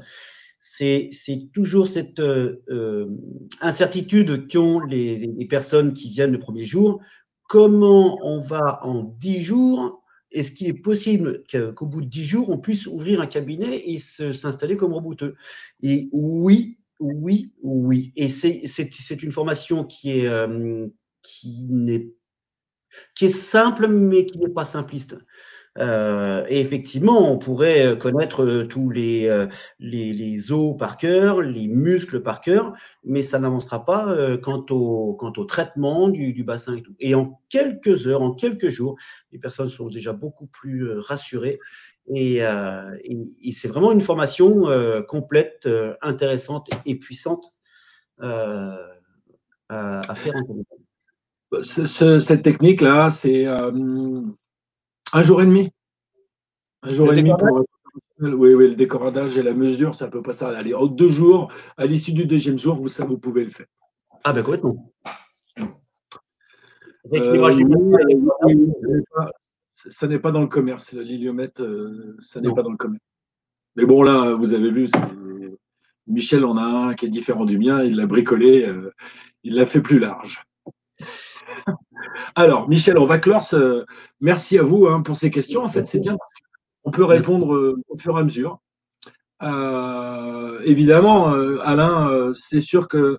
c'est toujours cette incertitude qu'ont les personnes qui viennent le premier jour. Comment on va en 10 jours? Est-ce qu'il est possible qu'au bout de 10 jours, on puisse ouvrir un cabinet et s'installer comme rebouteux? Et oui, oui, oui. Et c'est une formation qui est simple, mais qui n'est pas simpliste. Et effectivement, on pourrait connaître tous les os par cœur, les muscles par cœur, mais ça n'avancera pas quant au traitement du bassin et tout. Et en quelques heures, en quelques jours, les personnes sont déjà beaucoup plus rassurées. Et c'est vraiment une formation complète, intéressante et puissante à faire en commun. Cette technique-là, c'est un jour et demi. Un jour Le et demi décordage? pour. Oui, oui, le décoradage et la mesure, ça peut pas ça. Allez, en 2 jours, à l'issue du deuxième jour, vous pouvez le faire. Ah ben complètement. Rééquilibrage du bassin Oui, et décordage. oui, ça n'est pas dans le commerce. L'iliomètre, ça n'est pas Non. dans le commerce. Mais bon, là, vous avez vu, Michel en a un qui est différent du mien. Il l'a bricolé, il l'a fait plus large. Alors, Michel, on va clore Merci à vous pour ces questions. En fait, c'est bien parce qu'on peut Merci. répondre au fur et à mesure. Évidemment, Alain, c'est sûr que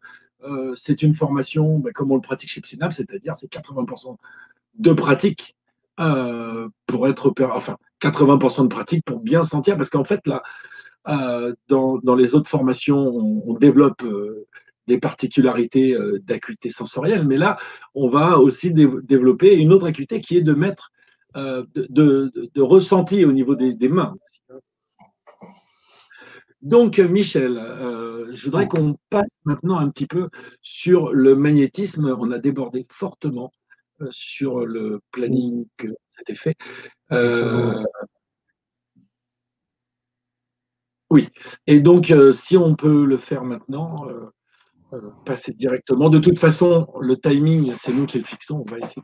c'est une formation comme on le pratique chez Synapse, c'est-à-dire c'est 80% de pratique pour être, enfin 80% de pratique pour bien sentir, parce qu'en fait là, dans les autres formations, on développe des particularités d'acuité sensorielle, mais là, on va aussi développer une autre acuité qui est de mettre de ressenti au niveau des mains. Donc, Michel, je voudrais qu'on passe maintenant un petit peu sur le magnétisme. On a débordé fortement sur le planning que s'était fait. Oui. Et donc, si on peut le faire maintenant, passer directement. De toute façon, le timing, c'est nous qui le fixons. On va essayer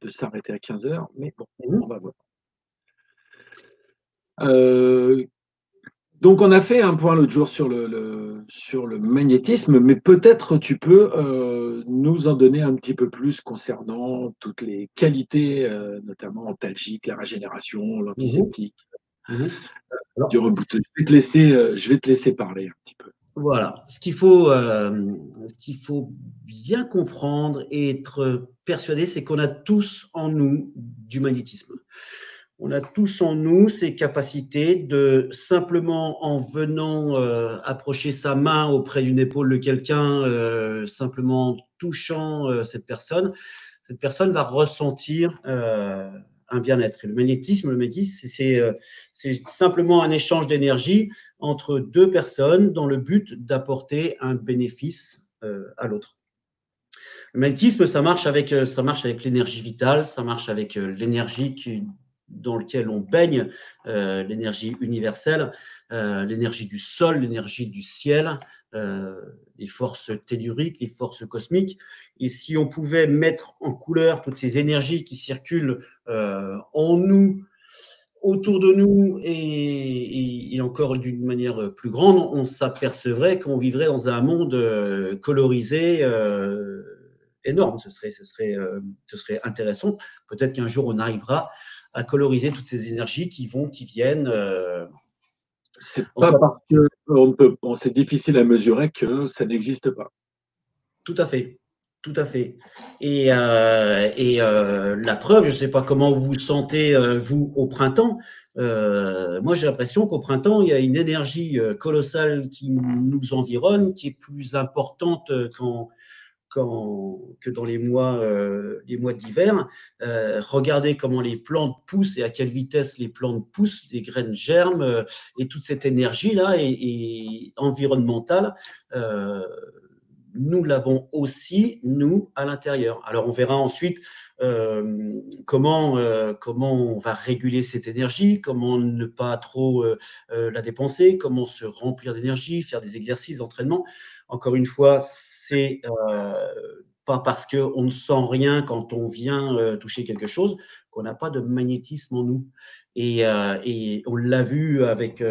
de s'arrêter à 15 heures, mais bon, on va voir. Donc, on a fait un point l'autre jour sur le magnétisme, mais peut-être tu peux nous en donner un petit peu plus concernant toutes les qualités, notamment antalgiques, la régénération, l'antiseptique, du rebouteux. Je vais te laisser parler un petit peu. Voilà, ce qu'il faut bien comprendre et être persuadé, c'est qu'on a tous en nous du magnétisme. On a tous en nous ces capacités de simplement en venant approcher sa main auprès d'une épaule de quelqu'un, simplement en touchant cette personne, cette personne va ressentir un bien-être. Et le magnétisme, c'est simplement un échange d'énergie entre deux personnes dans le but d'apporter un bénéfice à l'autre. Le magnétisme, ça marche avec l'énergie vitale, ça marche avec l'énergie dans laquelle on baigne, l'énergie universelle, l'énergie du sol, l'énergie du ciel, les forces telluriques, les forces cosmiques. Et si on pouvait mettre en couleur toutes ces énergies qui circulent en nous, autour de nous et encore d'une manière plus grande, on s'apercevrait qu'on vivrait dans un monde colorisé énorme. Ce serait intéressant. Peut-être qu'un jour, on arrivera à coloriser toutes ces énergies qui viennent. C'est pas parce que c'est difficile à mesurer que ça n'existe pas. Tout à fait. Tout à fait. Et la preuve, je ne sais pas comment vous vous sentez, vous, au printemps. Moi, j'ai l'impression qu'au printemps, il y a une énergie colossale qui nous environne, qui est plus importante que dans les mois d'hiver. Regardez comment les plantes poussent et à quelle vitesse les plantes poussent, les graines germent, et toute cette énergie-là est environnementale. Nous l'avons aussi, nous, à l'intérieur. Alors, on verra ensuite comment on va réguler cette énergie, comment ne pas trop la dépenser, comment se remplir d'énergie, faire des exercices d'entraînement. Encore une fois, c'est pas parce qu'on ne sent rien quand on vient toucher quelque chose qu'on n'a pas de magnétisme en nous. Et on l'a vu avec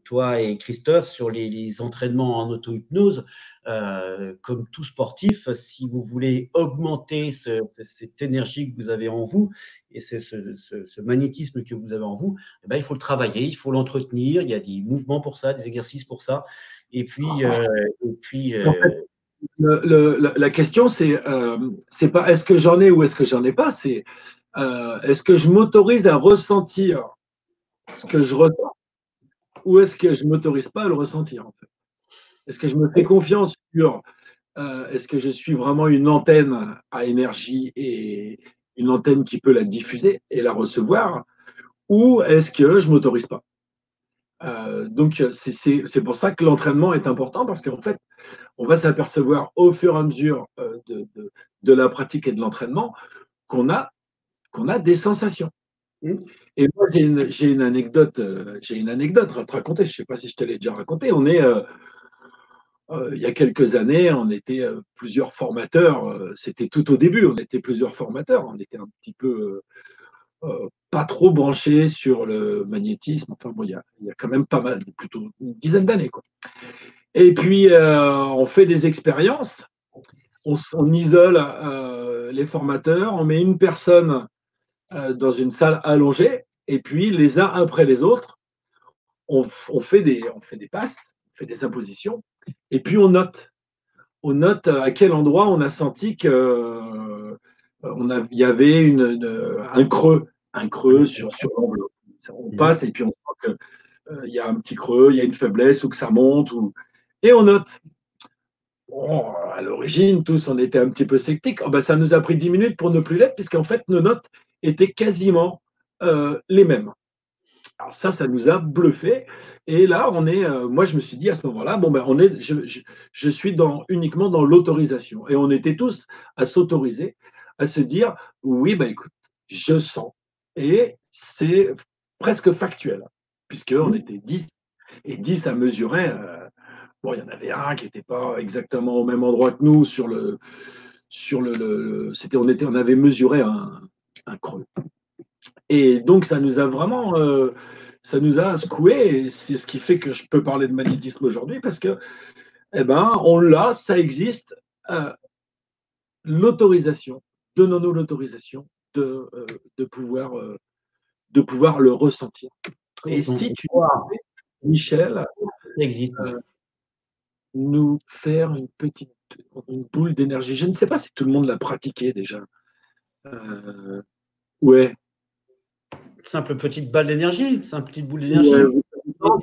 toi et Christophe sur les entraînements en auto-hypnose. Comme tout sportif, si vous voulez augmenter cette énergie que vous avez en vous et ce magnétisme que vous avez en vous, eh ben, il faut le travailler, il faut l'entretenir. Il y a des mouvements pour ça, des exercices pour ça. Et puis, en fait, la question, c'est pas est-ce que j'en ai ou est-ce que j'en ai pas, c'est est-ce que je m'autorise à ressentir ce que je ressens ou est-ce que je ne m'autorise pas à le ressentir en fait. Est-ce que je me fais confiance sur est-ce que je suis vraiment une antenne à énergie et une antenne qui peut la diffuser et la recevoir ou est-ce que je ne m'autorise pas. Donc c'est pour ça que l'entraînement est important parce qu'en fait on va s'apercevoir au fur et à mesure de la pratique et de l'entraînement qu'on a des sensations. Et moi, j'ai une anecdote à te raconter. Je ne sais pas si je te l'ai déjà raconté. Il y a quelques années, on était plusieurs formateurs. C'était tout au début, on était plusieurs formateurs. On était un petit peu pas trop branchés sur le magnétisme. Enfin bon, il y a quand même pas mal, plutôt une dizaine d'années, quoi. Et puis, on fait des expériences. On isole les formateurs. On met une personne dans une salle allongée. Et puis, les uns après les autres, on fait des passes, on fait des impositions, et puis on note. On note à quel endroit on a senti qu'il y avait un creux sur l'enveloppe. On passe et puis on sent qu'il y a un petit creux, il y a une faiblesse ou que ça monte. Et on note. Bon, à l'origine, tous, on était un petit peu sceptiques. Oh, ben, ça nous a pris 10 minutes pour ne plus l'être, puisqu'en fait, nos notes étaient quasiment les mêmes. Alors ça nous a bluffé. Et là, moi, je me suis dit à ce moment-là, bon, ben, je suis uniquement dans l'autorisation. Et on était tous à s'autoriser, à se dire, oui, ben, écoute, je sens. Et c'est presque factuel, puisqu'on était 10, et 10 à mesurer. Bon, il y en avait un qui n'était pas exactement au même endroit que nous on avait mesuré un creux. Et donc, ça nous a secoué, et c'est ce qui fait que je peux parler de magnétisme aujourd'hui, parce que, eh ben, on l'a, ça existe, l'autorisation, donnons-nous l'autorisation de pouvoir le ressentir. Et si tu vois, Michel, nous faire une boule d'énergie. Je ne sais pas si tout le monde l'a pratiqué déjà. Ouais. Simple petite balle d'énergie, simple petite boule d'énergie.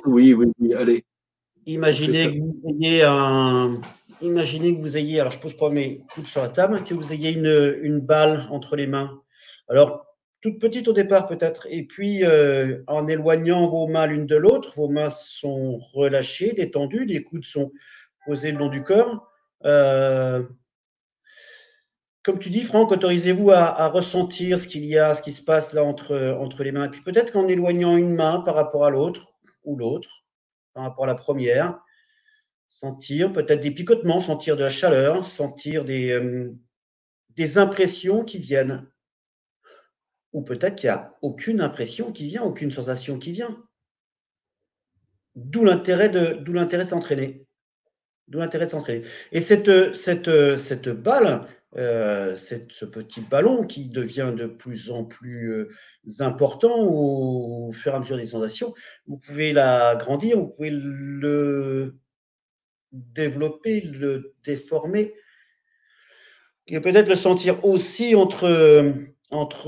Oui, allez. Imaginez que vous ayez imaginez que vous ayez, alors je pose pas mes coudes sur la table, que vous ayez une balle entre les mains. Alors, toute petite au départ peut-être, et puis en éloignant vos mains l'une de l'autre, vos mains sont relâchées, détendues, les coudes sont posés le long du corps. Comme tu dis, Franck, autorisez-vous à ressentir ce qu'il y a, ce qui se passe là entre les mains. Et puis peut-être qu'en éloignant une main par rapport à l'autre, ou l'autre, par rapport à la première, sentir peut-être des picotements, sentir de la chaleur, sentir des impressions qui viennent. Ou peut-être qu'il n'y a aucune impression qui vient, aucune sensation qui vient. D'où l'intérêt de s'entraîner. D'où l'intérêt de s'entraîner. Et cette balle, ce petit ballon qui devient de plus en plus important au fur et à mesure des sensations, vous pouvez l'agrandir, vous pouvez le développer, le déformer, et peut-être le sentir aussi entre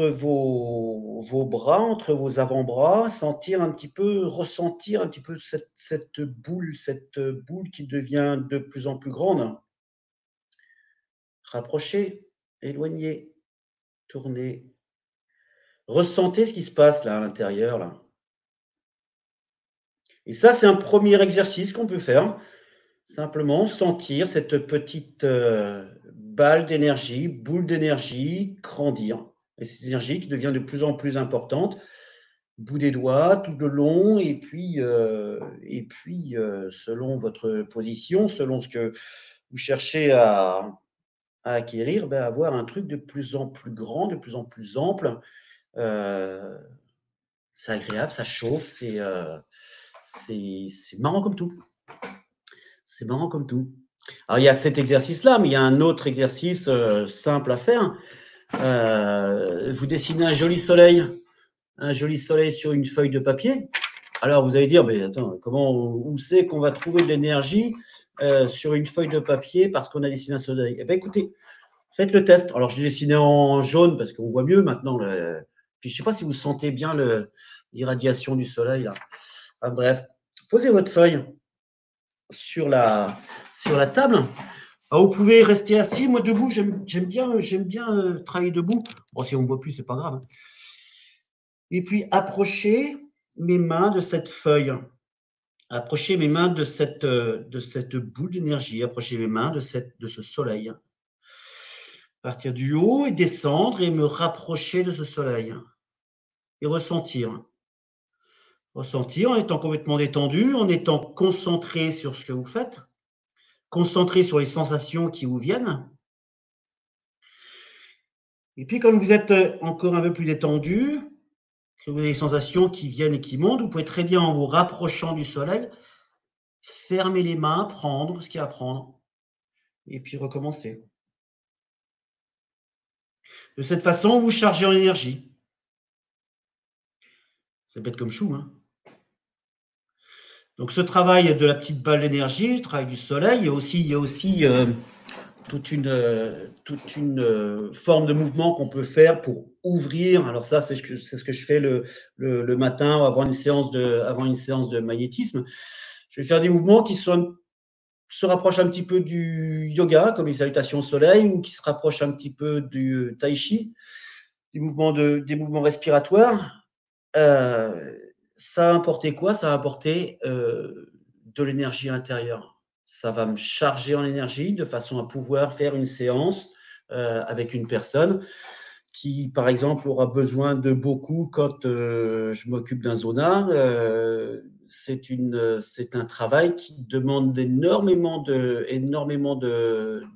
vos bras, entre vos avant-bras, sentir un petit peu, ressentir un petit peu cette boule qui devient de plus en plus grande. Rapprochez, éloignez, tournez. Ressentez ce qui se passe là à l'intérieur. Là. Et ça, c'est un premier exercice qu'on peut faire. Simplement sentir cette petite balle d'énergie, boule d'énergie grandir. Et cette énergie qui devient de plus en plus importante, bout des doigts, tout le long, et puis selon votre position, selon ce que vous cherchez à acquérir, ben, avoir un truc de plus en plus grand, de plus en plus ample. C'est agréable, ça chauffe, c'est marrant comme tout. C'est marrant comme tout. Alors, il y a cet exercice-là, mais il y a un autre exercice simple à faire. Vous dessinez un joli soleil sur une feuille de papier. Alors, vous allez dire, mais attends, où c'est qu'on va trouver de l'énergie sur une feuille de papier parce qu'on a dessiné un soleil? Eh bien, écoutez, faites le test. Alors, je l'ai dessiné en jaune parce qu'on voit mieux maintenant. Puis, je ne sais pas si vous sentez bien l'irradiation du soleil. Là. Enfin, bref, posez votre feuille sur la table. Alors, vous pouvez rester assis. Moi, debout, j'aime bien travailler debout. Bon, si on ne me voit plus, c'est pas grave. Et puis, approchez mes mains de cette feuille. Approchez mes mains de cette boule d'énergie. Approchez mes mains de ce soleil. Partir du haut et descendre et me rapprocher de ce soleil. Et ressentir. Ressentir en étant complètement détendu, en étant concentré sur ce que vous faites. Concentré sur les sensations qui vous viennent. Et puis, quand vous êtes encore un peu plus détendu, que vous avez des sensations qui viennent et qui montent, vous pouvez très bien, en vous rapprochant du soleil, fermer les mains, prendre ce qu'il y a à prendre, et puis recommencer. De cette façon, vous chargez en énergie. C'est bête comme chou, hein. Donc, ce travail de la petite balle d'énergie, le travail du soleil, il y a aussi toute une forme de mouvement qu'on peut faire pour ouvrir. Alors ça, c'est ce que je fais le matin avant une séance de magnétisme. Je vais faire des mouvements qui se rapprochent un petit peu du yoga, comme les salutations au soleil, ou qui se rapprochent un petit peu du tai chi, des mouvements respiratoires. Ça va apporter quoi? Ça va apporter de l'énergie intérieure. Ça va me charger en énergie de façon à pouvoir faire une séance avec une personne qui, par exemple, aura besoin de beaucoup quand je m'occupe d'un zona. C'est un travail qui demande énormément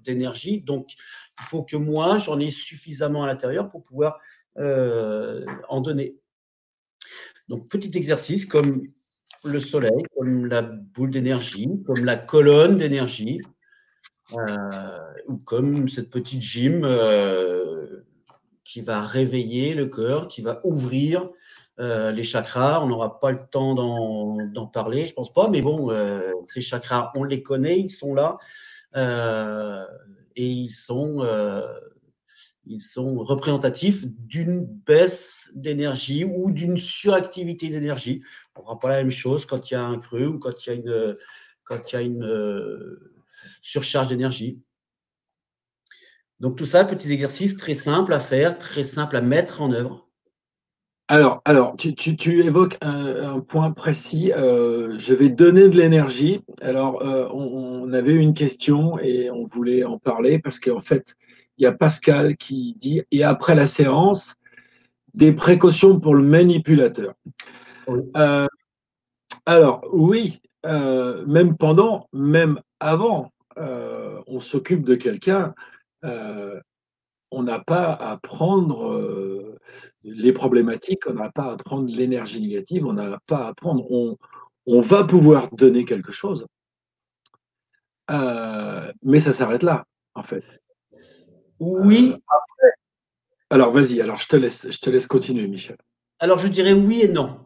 d'énergie. Donc, il faut que moi, j'en ai suffisamment à l'intérieur pour pouvoir en donner. Donc, petit exercice comme le soleil, comme la boule d'énergie, comme la colonne d'énergie, ou comme cette petite gym qui va réveiller le cœur, qui va ouvrir les chakras. On n'aura pas le temps d'en parler, je pense pas, mais bon, ces chakras, on les connaît, ils sont là, et ils sont représentatifs d'une baisse d'énergie ou d'une suractivité d'énergie. On ne fera pas la même chose quand il y a un creux ou quand il y a surcharge d'énergie. Donc tout ça, petits exercices très simples à faire, très simples à mettre en œuvre. Alors tu évoques un point précis. Je vais donner de l'énergie. Alors, on avait une question et on voulait en parler parce qu'en fait, il y a Pascal qui dit, et après la séance, des précautions pour le manipulateur. Oui. Alors, oui, même pendant, même avant, on s'occupe de quelqu'un. euh, on n'a pas à prendre les problématiques, on n'a pas à prendre l'énergie négative, on n'a pas à prendre. On va pouvoir donner quelque chose, mais ça s'arrête là, en fait. Euh, Oui, alors, vas-y, alors je te laisse continuer, Michel. alors je dirais oui et non.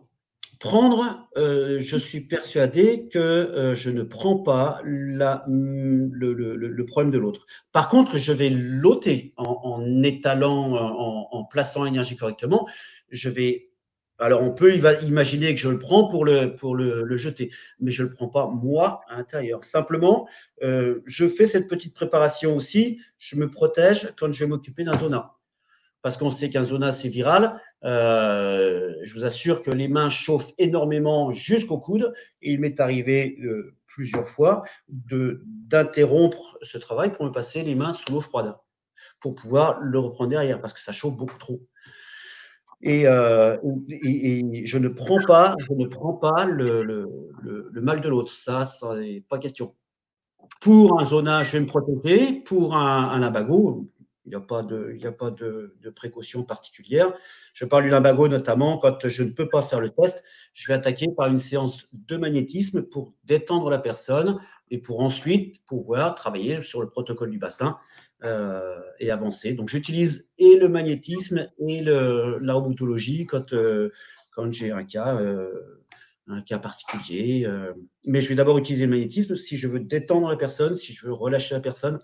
Prendre, je suis persuadé que je ne prends pas le problème de l'autre. Par contre, je vais l'ôter en étalant, en plaçant l'énergie correctement. Je vais. Alors, on peut imaginer que je le prends pour le jeter, mais je ne le prends pas moi à l'intérieur. Simplement, je fais cette petite préparation aussi. Je me protège quand je vais m'occuper d'un zona. Parce qu'on sait qu'un zona, c'est viral. Je vous assure que les mains chauffent énormément jusqu'au coude. Et il m'est arrivé plusieurs fois d'interrompre ce travail pour me passer les mains sous l'eau froide, pour pouvoir le reprendre derrière, parce que ça chauffe beaucoup trop. Et, je ne prends pas le mal de l'autre. Ça n'est pas question. Pour un zona, je vais me protéger. Pour un limbago, il n'y a pas de précaution particulière. Je parle du limbago notamment quand je ne peux pas faire le test. Je vais attaquer par une séance de magnétisme pour détendre la personne et pour ensuite pouvoir travailler sur le protocole du bassin et avancer. Donc, j'utilise et le magnétisme et la robotologie quand j'ai un cas particulier. Mais je vais d'abord utiliser le magnétisme si je veux détendre la personne, si je veux relâcher la personne.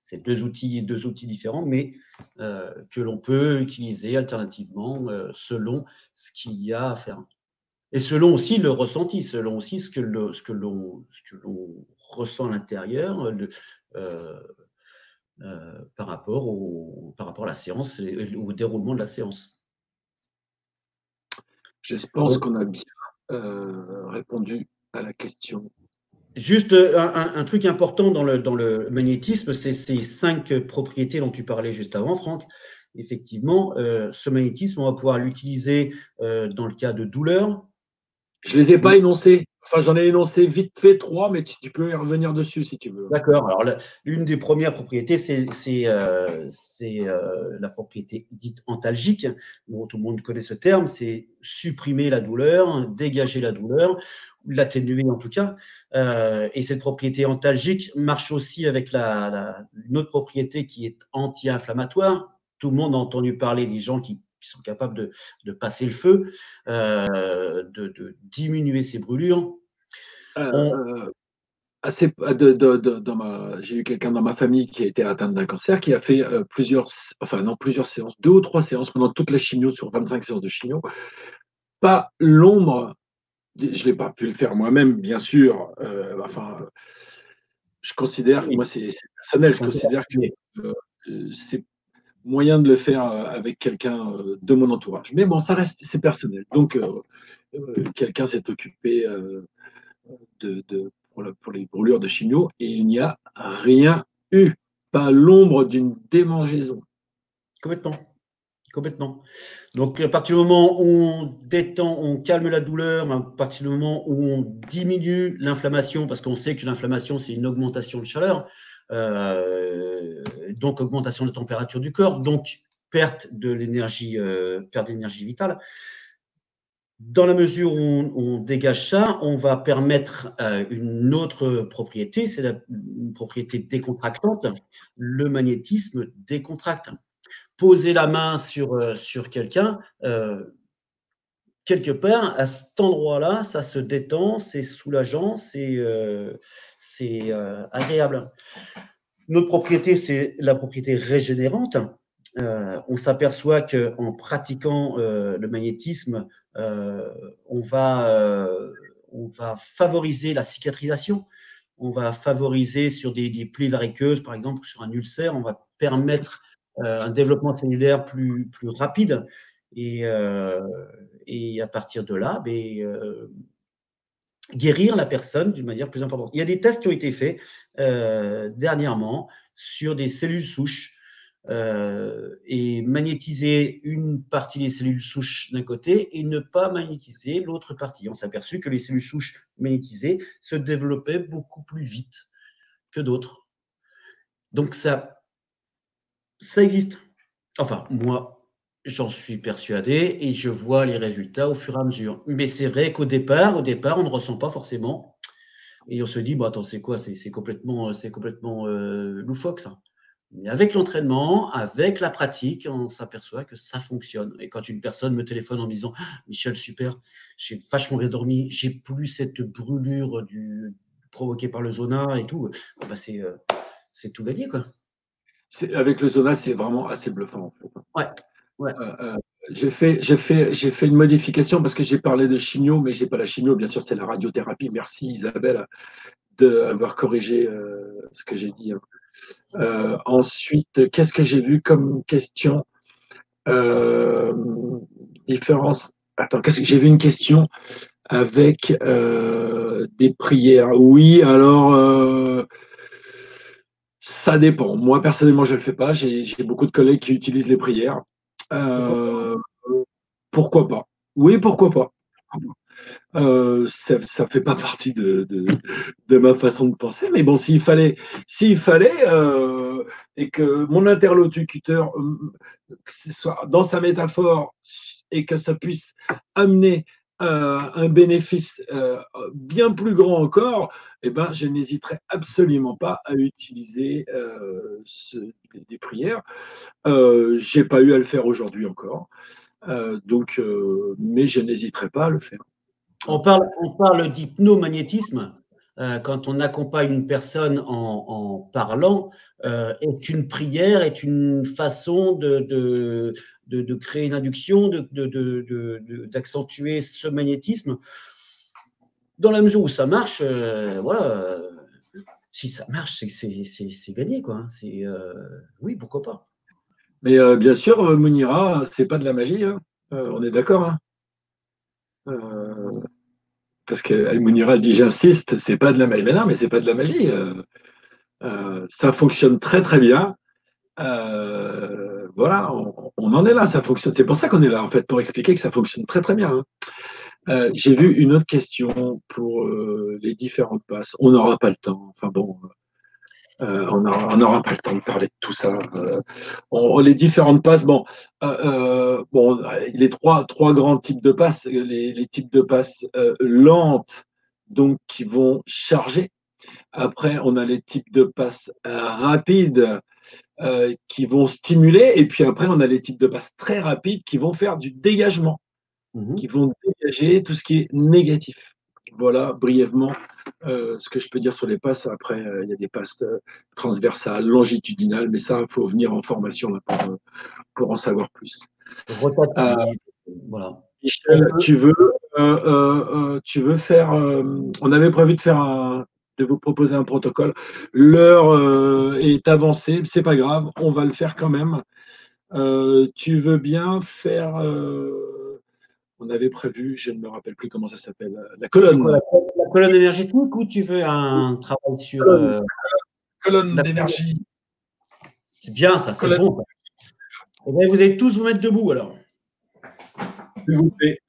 C'est deux outils différents, mais que l'on peut utiliser alternativement selon ce qu'il y a à faire. Et selon aussi le ressenti, selon aussi ce que l'on ressent à l'intérieur par rapport à la séance et au déroulement de la séance. Je pense qu'on a bien répondu à la question. Juste un truc important dans le magnétisme, c'est ces 5 propriétés dont tu parlais juste avant, Franck. Effectivement, ce magnétisme, on va pouvoir l'utiliser dans le cas de douleur. Je les ai pas énoncés. Enfin, j'en ai énoncé vite fait 3, mais tu peux y revenir dessus si tu veux. D'accord. Alors, l'une des premières propriétés, c'est la propriété dite antalgique. Bon, tout le monde connaît ce terme, c'est supprimer la douleur, dégager la douleur, l'atténuer en tout cas. Et cette propriété antalgique marche aussi avec une autre propriété qui est anti-inflammatoire. Tout le monde a entendu parler des gens qui sont capables de passer le feu, de diminuer ses brûlures. J'ai eu quelqu'un dans ma famille qui a été atteint d'un cancer, qui a fait plusieurs séances, 2 ou 3 séances pendant toute la chimio, sur 25 séances de chimio. Pas l'ombre, je n'ai pas pu le faire moi-même, bien sûr. Je considère, Oui, moi c'est personnel, je considère que c'est moyen de le faire avec quelqu'un de mon entourage. Mais bon, ça reste, c'est personnel. Donc, quelqu'un s'est occupé pour les brûlures de chimio et il n'y a rien eu, pas l'ombre d'une démangeaison. complètement. Complètement. Donc, à partir du moment où on détend, on calme la douleur, à partir du moment où on diminue l'inflammation, parce qu'on sait que l'inflammation, c'est une augmentation de chaleur, donc augmentation de la température du corps, donc perte d'énergie vitale. Dans la mesure où on dégage ça, on va permettre une autre propriété, c'est une propriété décontractante. Le magnétisme décontracte. Poser la main sur quelqu'un, quelque part, à cet endroit-là, ça se détend, c'est soulageant, c'est agréable. Notre propriété, c'est la propriété régénérante. On s'aperçoit qu'en pratiquant le magnétisme, on va favoriser la cicatrisation. on va favoriser sur des plaies variceuses, par exemple, ou sur un ulcère, on va permettre un développement cellulaire plus rapide. Et à partir de là, guérir la personne d'une manière plus importante. Il y a des tests qui ont été faits dernièrement sur des cellules souches et magnétiser une partie des cellules souches d'un côté et ne pas magnétiser l'autre partie. On s'est aperçu que les cellules souches magnétisées se développaient beaucoup plus vite que d'autres. Donc ça existe. Enfin, moi, j'en suis persuadé et je vois les résultats au fur et à mesure. Mais c'est vrai qu'au départ, on ne ressent pas forcément. Et on se dit, bon, attends, c'est quoi? C'est complètement loufoque, ça. Mais avec l'entraînement, avec la pratique, on s'aperçoit que ça fonctionne. Et quand une personne me téléphone en me disant, Michel, super, j'ai vachement bien dormi, j'ai plus cette brûlure provoquée par le zona et tout, bah c'est tout gagné, quoi. Avec le zona, c'est vraiment assez bluffant, en fait. Ouais, ouais. J'ai fait une modification parce que j'ai parlé de chimio, mais j'ai pas la chimio, bien sûr, c'est la radiothérapie. Merci Isabelle d'avoir corrigé ce que j'ai dit. Ensuite, qu'est-ce que j'ai vu comme question? Différence. Attends, qu'est-ce que j'ai vu une question avec des prières. Oui, alors ça dépend. Moi, personnellement, je ne le fais pas. J'ai beaucoup de collègues qui utilisent les prières. Euh, pourquoi pas? Oui, pourquoi pas? Ça fait pas partie de ma façon de penser, mais bon, s'il fallait et que mon interlocuteur, que ce soit dans sa métaphore et que ça puisse amener un bénéfice bien plus grand encore, eh ben, je n'hésiterai absolument pas à utiliser des prières. J'ai pas eu à le faire aujourd'hui encore, mais je n'hésiterai pas à le faire. On parle d'hypnomagnétisme quand on accompagne une personne en parlant. Est une prière, est une façon de créer une induction, d'accentuer ce magnétisme. Dans la mesure où ça marche, voilà. Si ça marche, c'est gagné, quoi. Oui, pourquoi pas. Mais bien sûr, Mounira, c'est pas de la magie, hein. On est d'accord, hein. Parce que Mounira dit j'insiste, c'est pas de la magie. Mais non, mais c'est pas de la magie. Ça fonctionne très très bien. Voilà, on en est là, ça fonctionne. C'est pour ça qu'on est là, en fait, pour expliquer que ça fonctionne très très bien, hein. J'ai vu une autre question pour les différentes passes. On n'aura pas le temps. Enfin bon, on n'aura pas le temps de parler de tout ça. Les différentes passes, bon, les trois grands types de passes, les types de passes lentes, donc qui vont charger. Après, on a les types de passes rapides qui vont stimuler. Et puis après, on a les types de passes très rapides qui vont faire du dégagement, qui vont dégager tout ce qui est négatif. Voilà brièvement ce que je peux dire sur les passes. Après, il y a des passes transversales, longitudinales, mais ça, il faut venir en formation là, pour en savoir plus. Rotative, voilà. Michel, tu veux faire. On avait prévu de vous proposer un protocole. L'heure est avancée, c'est pas grave, on va le faire quand même. Tu veux bien faire. On avait prévu, je ne me rappelle plus comment ça s'appelle, la colonne. La colonne énergétique ou tu veux un travail sur Colonne d'énergie. C'est bien ça, c'est bon. Eh bien, vous allez tous vous mettre debout alors. S'il vous plaît.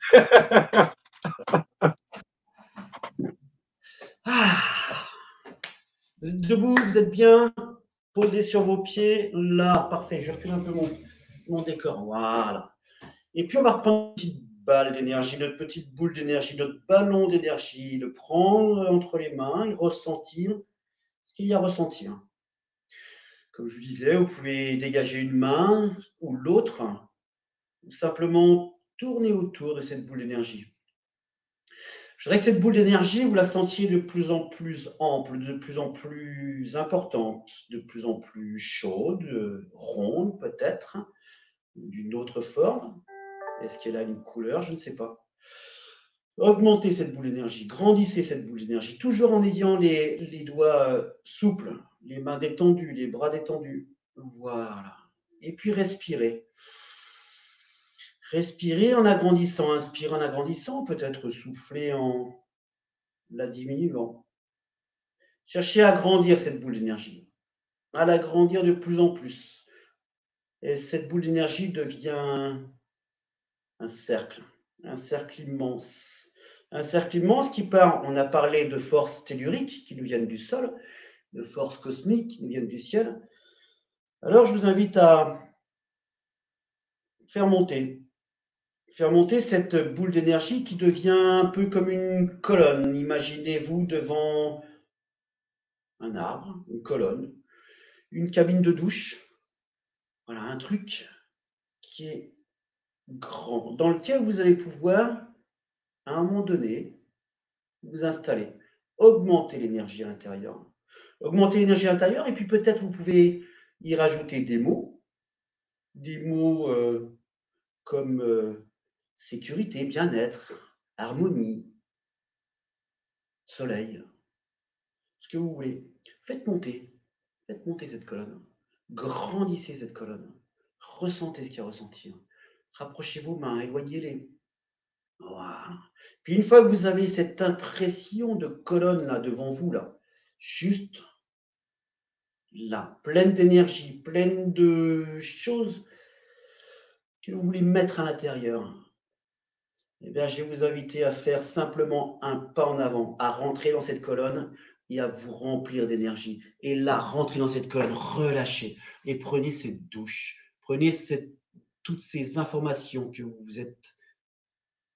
Vous êtes debout, vous êtes bien posé sur vos pieds. Là, parfait. Je refile un peu mon décor. Voilà. Et puis, on va reprendre une petite balle d'énergie, notre petite boule d'énergie, notre ballon d'énergie, le prendre entre les mains et ressentir ce qu'il y a à ressentir. Comme je vous disais, vous pouvez dégager une main ou l'autre, ou simplement tourner autour de cette boule d'énergie. Je voudrais que cette boule d'énergie, vous la sentiez de plus en plus ample, de plus en plus importante, de plus en plus chaude, ronde peut-être, d'une autre forme. Est-ce qu'elle a une couleur? Je ne sais pas. Augmentez cette boule d'énergie, grandissez cette boule d'énergie, toujours en ayant les doigts souples, les mains détendues, les bras détendus. Voilà. Et puis respirez. Respirez en agrandissant, inspirez en agrandissant, peut-être soufflez en la diminuant. Cherchez à agrandir cette boule d'énergie, à l'agrandir de plus en plus. Et cette boule d'énergie devient un cercle immense. Un cercle immense qui part, on a parlé de forces telluriques qui nous viennent du sol, de forces cosmiques qui nous viennent du ciel. Alors je vous invite à faire monter cette boule d'énergie qui devient un peu comme une colonne. Imaginez-vous devant un arbre, une colonne, une cabine de douche. Voilà, un truc qui est grand, dans lequel vous allez pouvoir, à un moment donné, vous installer, augmenter l'énergie à l'intérieur. Augmenter l'énergie à l'intérieur, et puis peut-être vous pouvez y rajouter des mots comme sécurité, bien-être, harmonie, soleil, ce que vous voulez. Faites monter cette colonne. Grandissez cette colonne. Ressentez ce qu'il y a à ressentir. Rapprochez vos mains, éloignez-les. Voilà. Puis une fois que vous avez cette impression de colonne là devant vous, là, juste là, pleine d'énergie, pleine de choses que vous voulez mettre à l'intérieur, eh bien, je vais vous inviter à faire simplement un pas en avant, à rentrer dans cette colonne et à vous remplir d'énergie. Et là, rentrez dans cette colonne, relâchez et prenez cette douche. Prenez toutes ces informations que vous vous êtes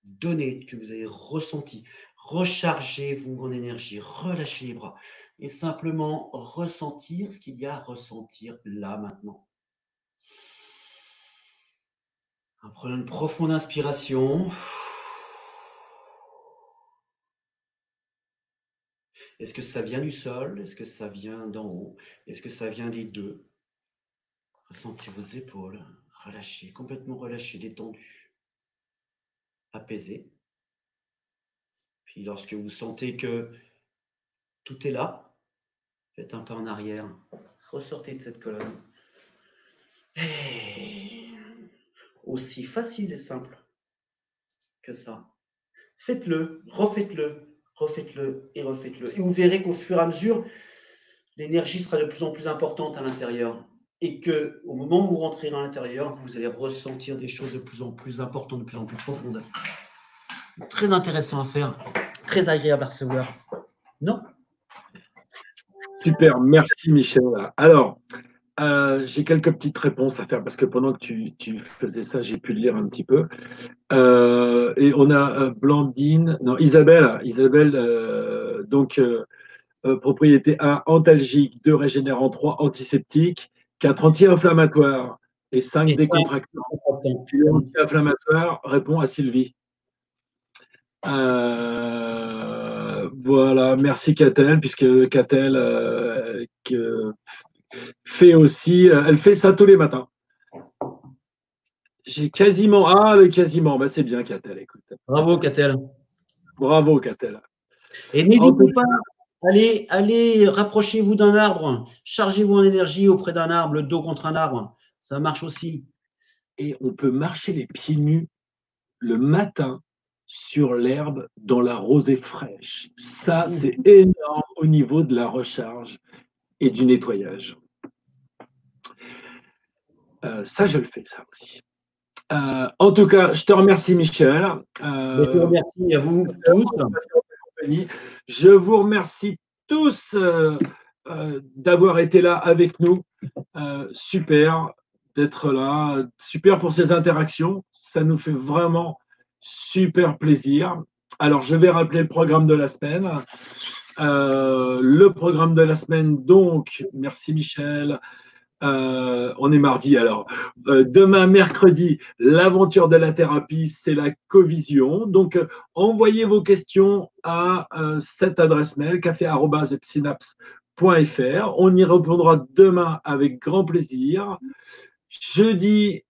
données, que vous avez ressenties. Rechargez-vous en énergie, relâchez les bras et simplement ressentir ce qu'il y a à ressentir là maintenant. En prenant une profonde inspiration. Est-ce que ça vient du sol? Est-ce que ça vient d'en haut? Est-ce que ça vient des deux? Ressentez vos épaules, relâchées, complètement relâchées, détendues, apaisées. Puis lorsque vous sentez que tout est là, faites un pas en arrière, ressortez de cette colonne. Et aussi facile et simple que ça. Faites-le, refaites-le et refaites-le. Et vous verrez qu'au fur et à mesure, l'énergie sera de plus en plus importante à l'intérieur. Et que au moment où vous rentrez à l'intérieur, vous allez ressentir des choses de plus en plus importantes, de plus en plus profondes. C'est très intéressant à faire, très agréable à recevoir. Non? Super, merci Michel. Alors, j'ai quelques petites réponses à faire parce que pendant que tu faisais ça, j'ai pu le lire un petit peu. Et on a Isabelle, propriété 1, antalgique, 2, régénérant, 3, antiseptique, 4, anti-inflammatoire et 5, décontractant. Et anti-inflammatoire répond à Sylvie. Voilà, merci Catel, puisque Catel fait aussi, elle fait ça tous les matins. J'ai quasiment, bah c'est bien Catel, écoute. Bravo Catel. Bravo Catel. Et n'hésitez pas, allez, rapprochez-vous d'un arbre, chargez-vous en énergie auprès d'un arbre, le dos contre un arbre, ça marche aussi. Et on peut marcher les pieds nus le matin sur l'herbe dans la rosée fraîche. Ça, c'est énorme au niveau de la recharge et du nettoyage. Ça, je le fais, ça aussi. En tout cas, je te remercie, Michel. Je vous remercie à vous tous. Je vous remercie tous d'avoir été là avec nous. Super d'être là. Super pour ces interactions. Ça nous fait vraiment super plaisir. Alors, je vais rappeler le programme de la semaine. Le programme de la semaine, donc, merci Michel. On est mardi alors. Demain, mercredi, l'aventure de la thérapie, c'est la covision. Donc, envoyez vos questions à cette adresse mail, café@synapse.fr. On y répondra demain avec grand plaisir. Jeudi,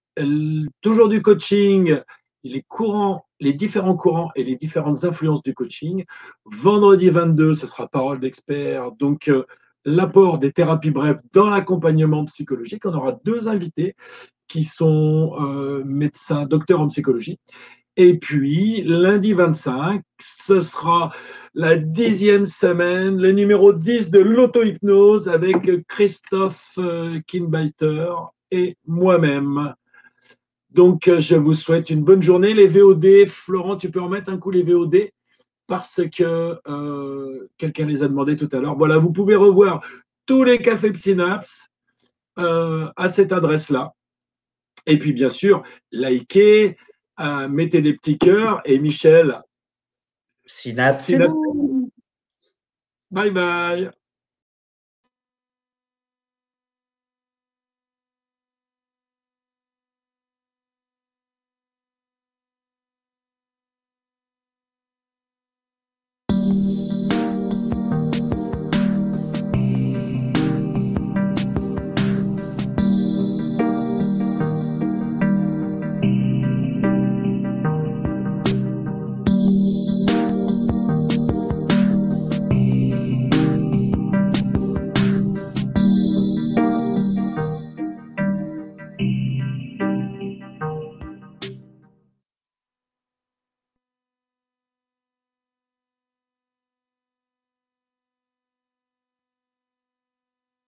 toujours du coaching les différents courants et les différentes influences du coaching. Vendredi 22, ce sera parole d'expert. Donc, l'apport des thérapies brèves dans l'accompagnement psychologique. On aura 2 invités qui sont médecins, docteurs en psychologie. Et puis, lundi 25, ce sera la 10e semaine, le numéro 10 de l'auto-hypnose avec Christophe Kinbeiter et moi-même. Donc, je vous souhaite une bonne journée. Les VOD, Florent, tu peux en mettre un coup les VOD parce que quelqu'un les a demandé tout à l'heure. Voilà, vous pouvez revoir tous les cafés Synapse à cette adresse-là. Et puis, bien sûr, likez, mettez des petits cœurs. Et Michel, Synapse, c'est Synapse, bon. bye bye.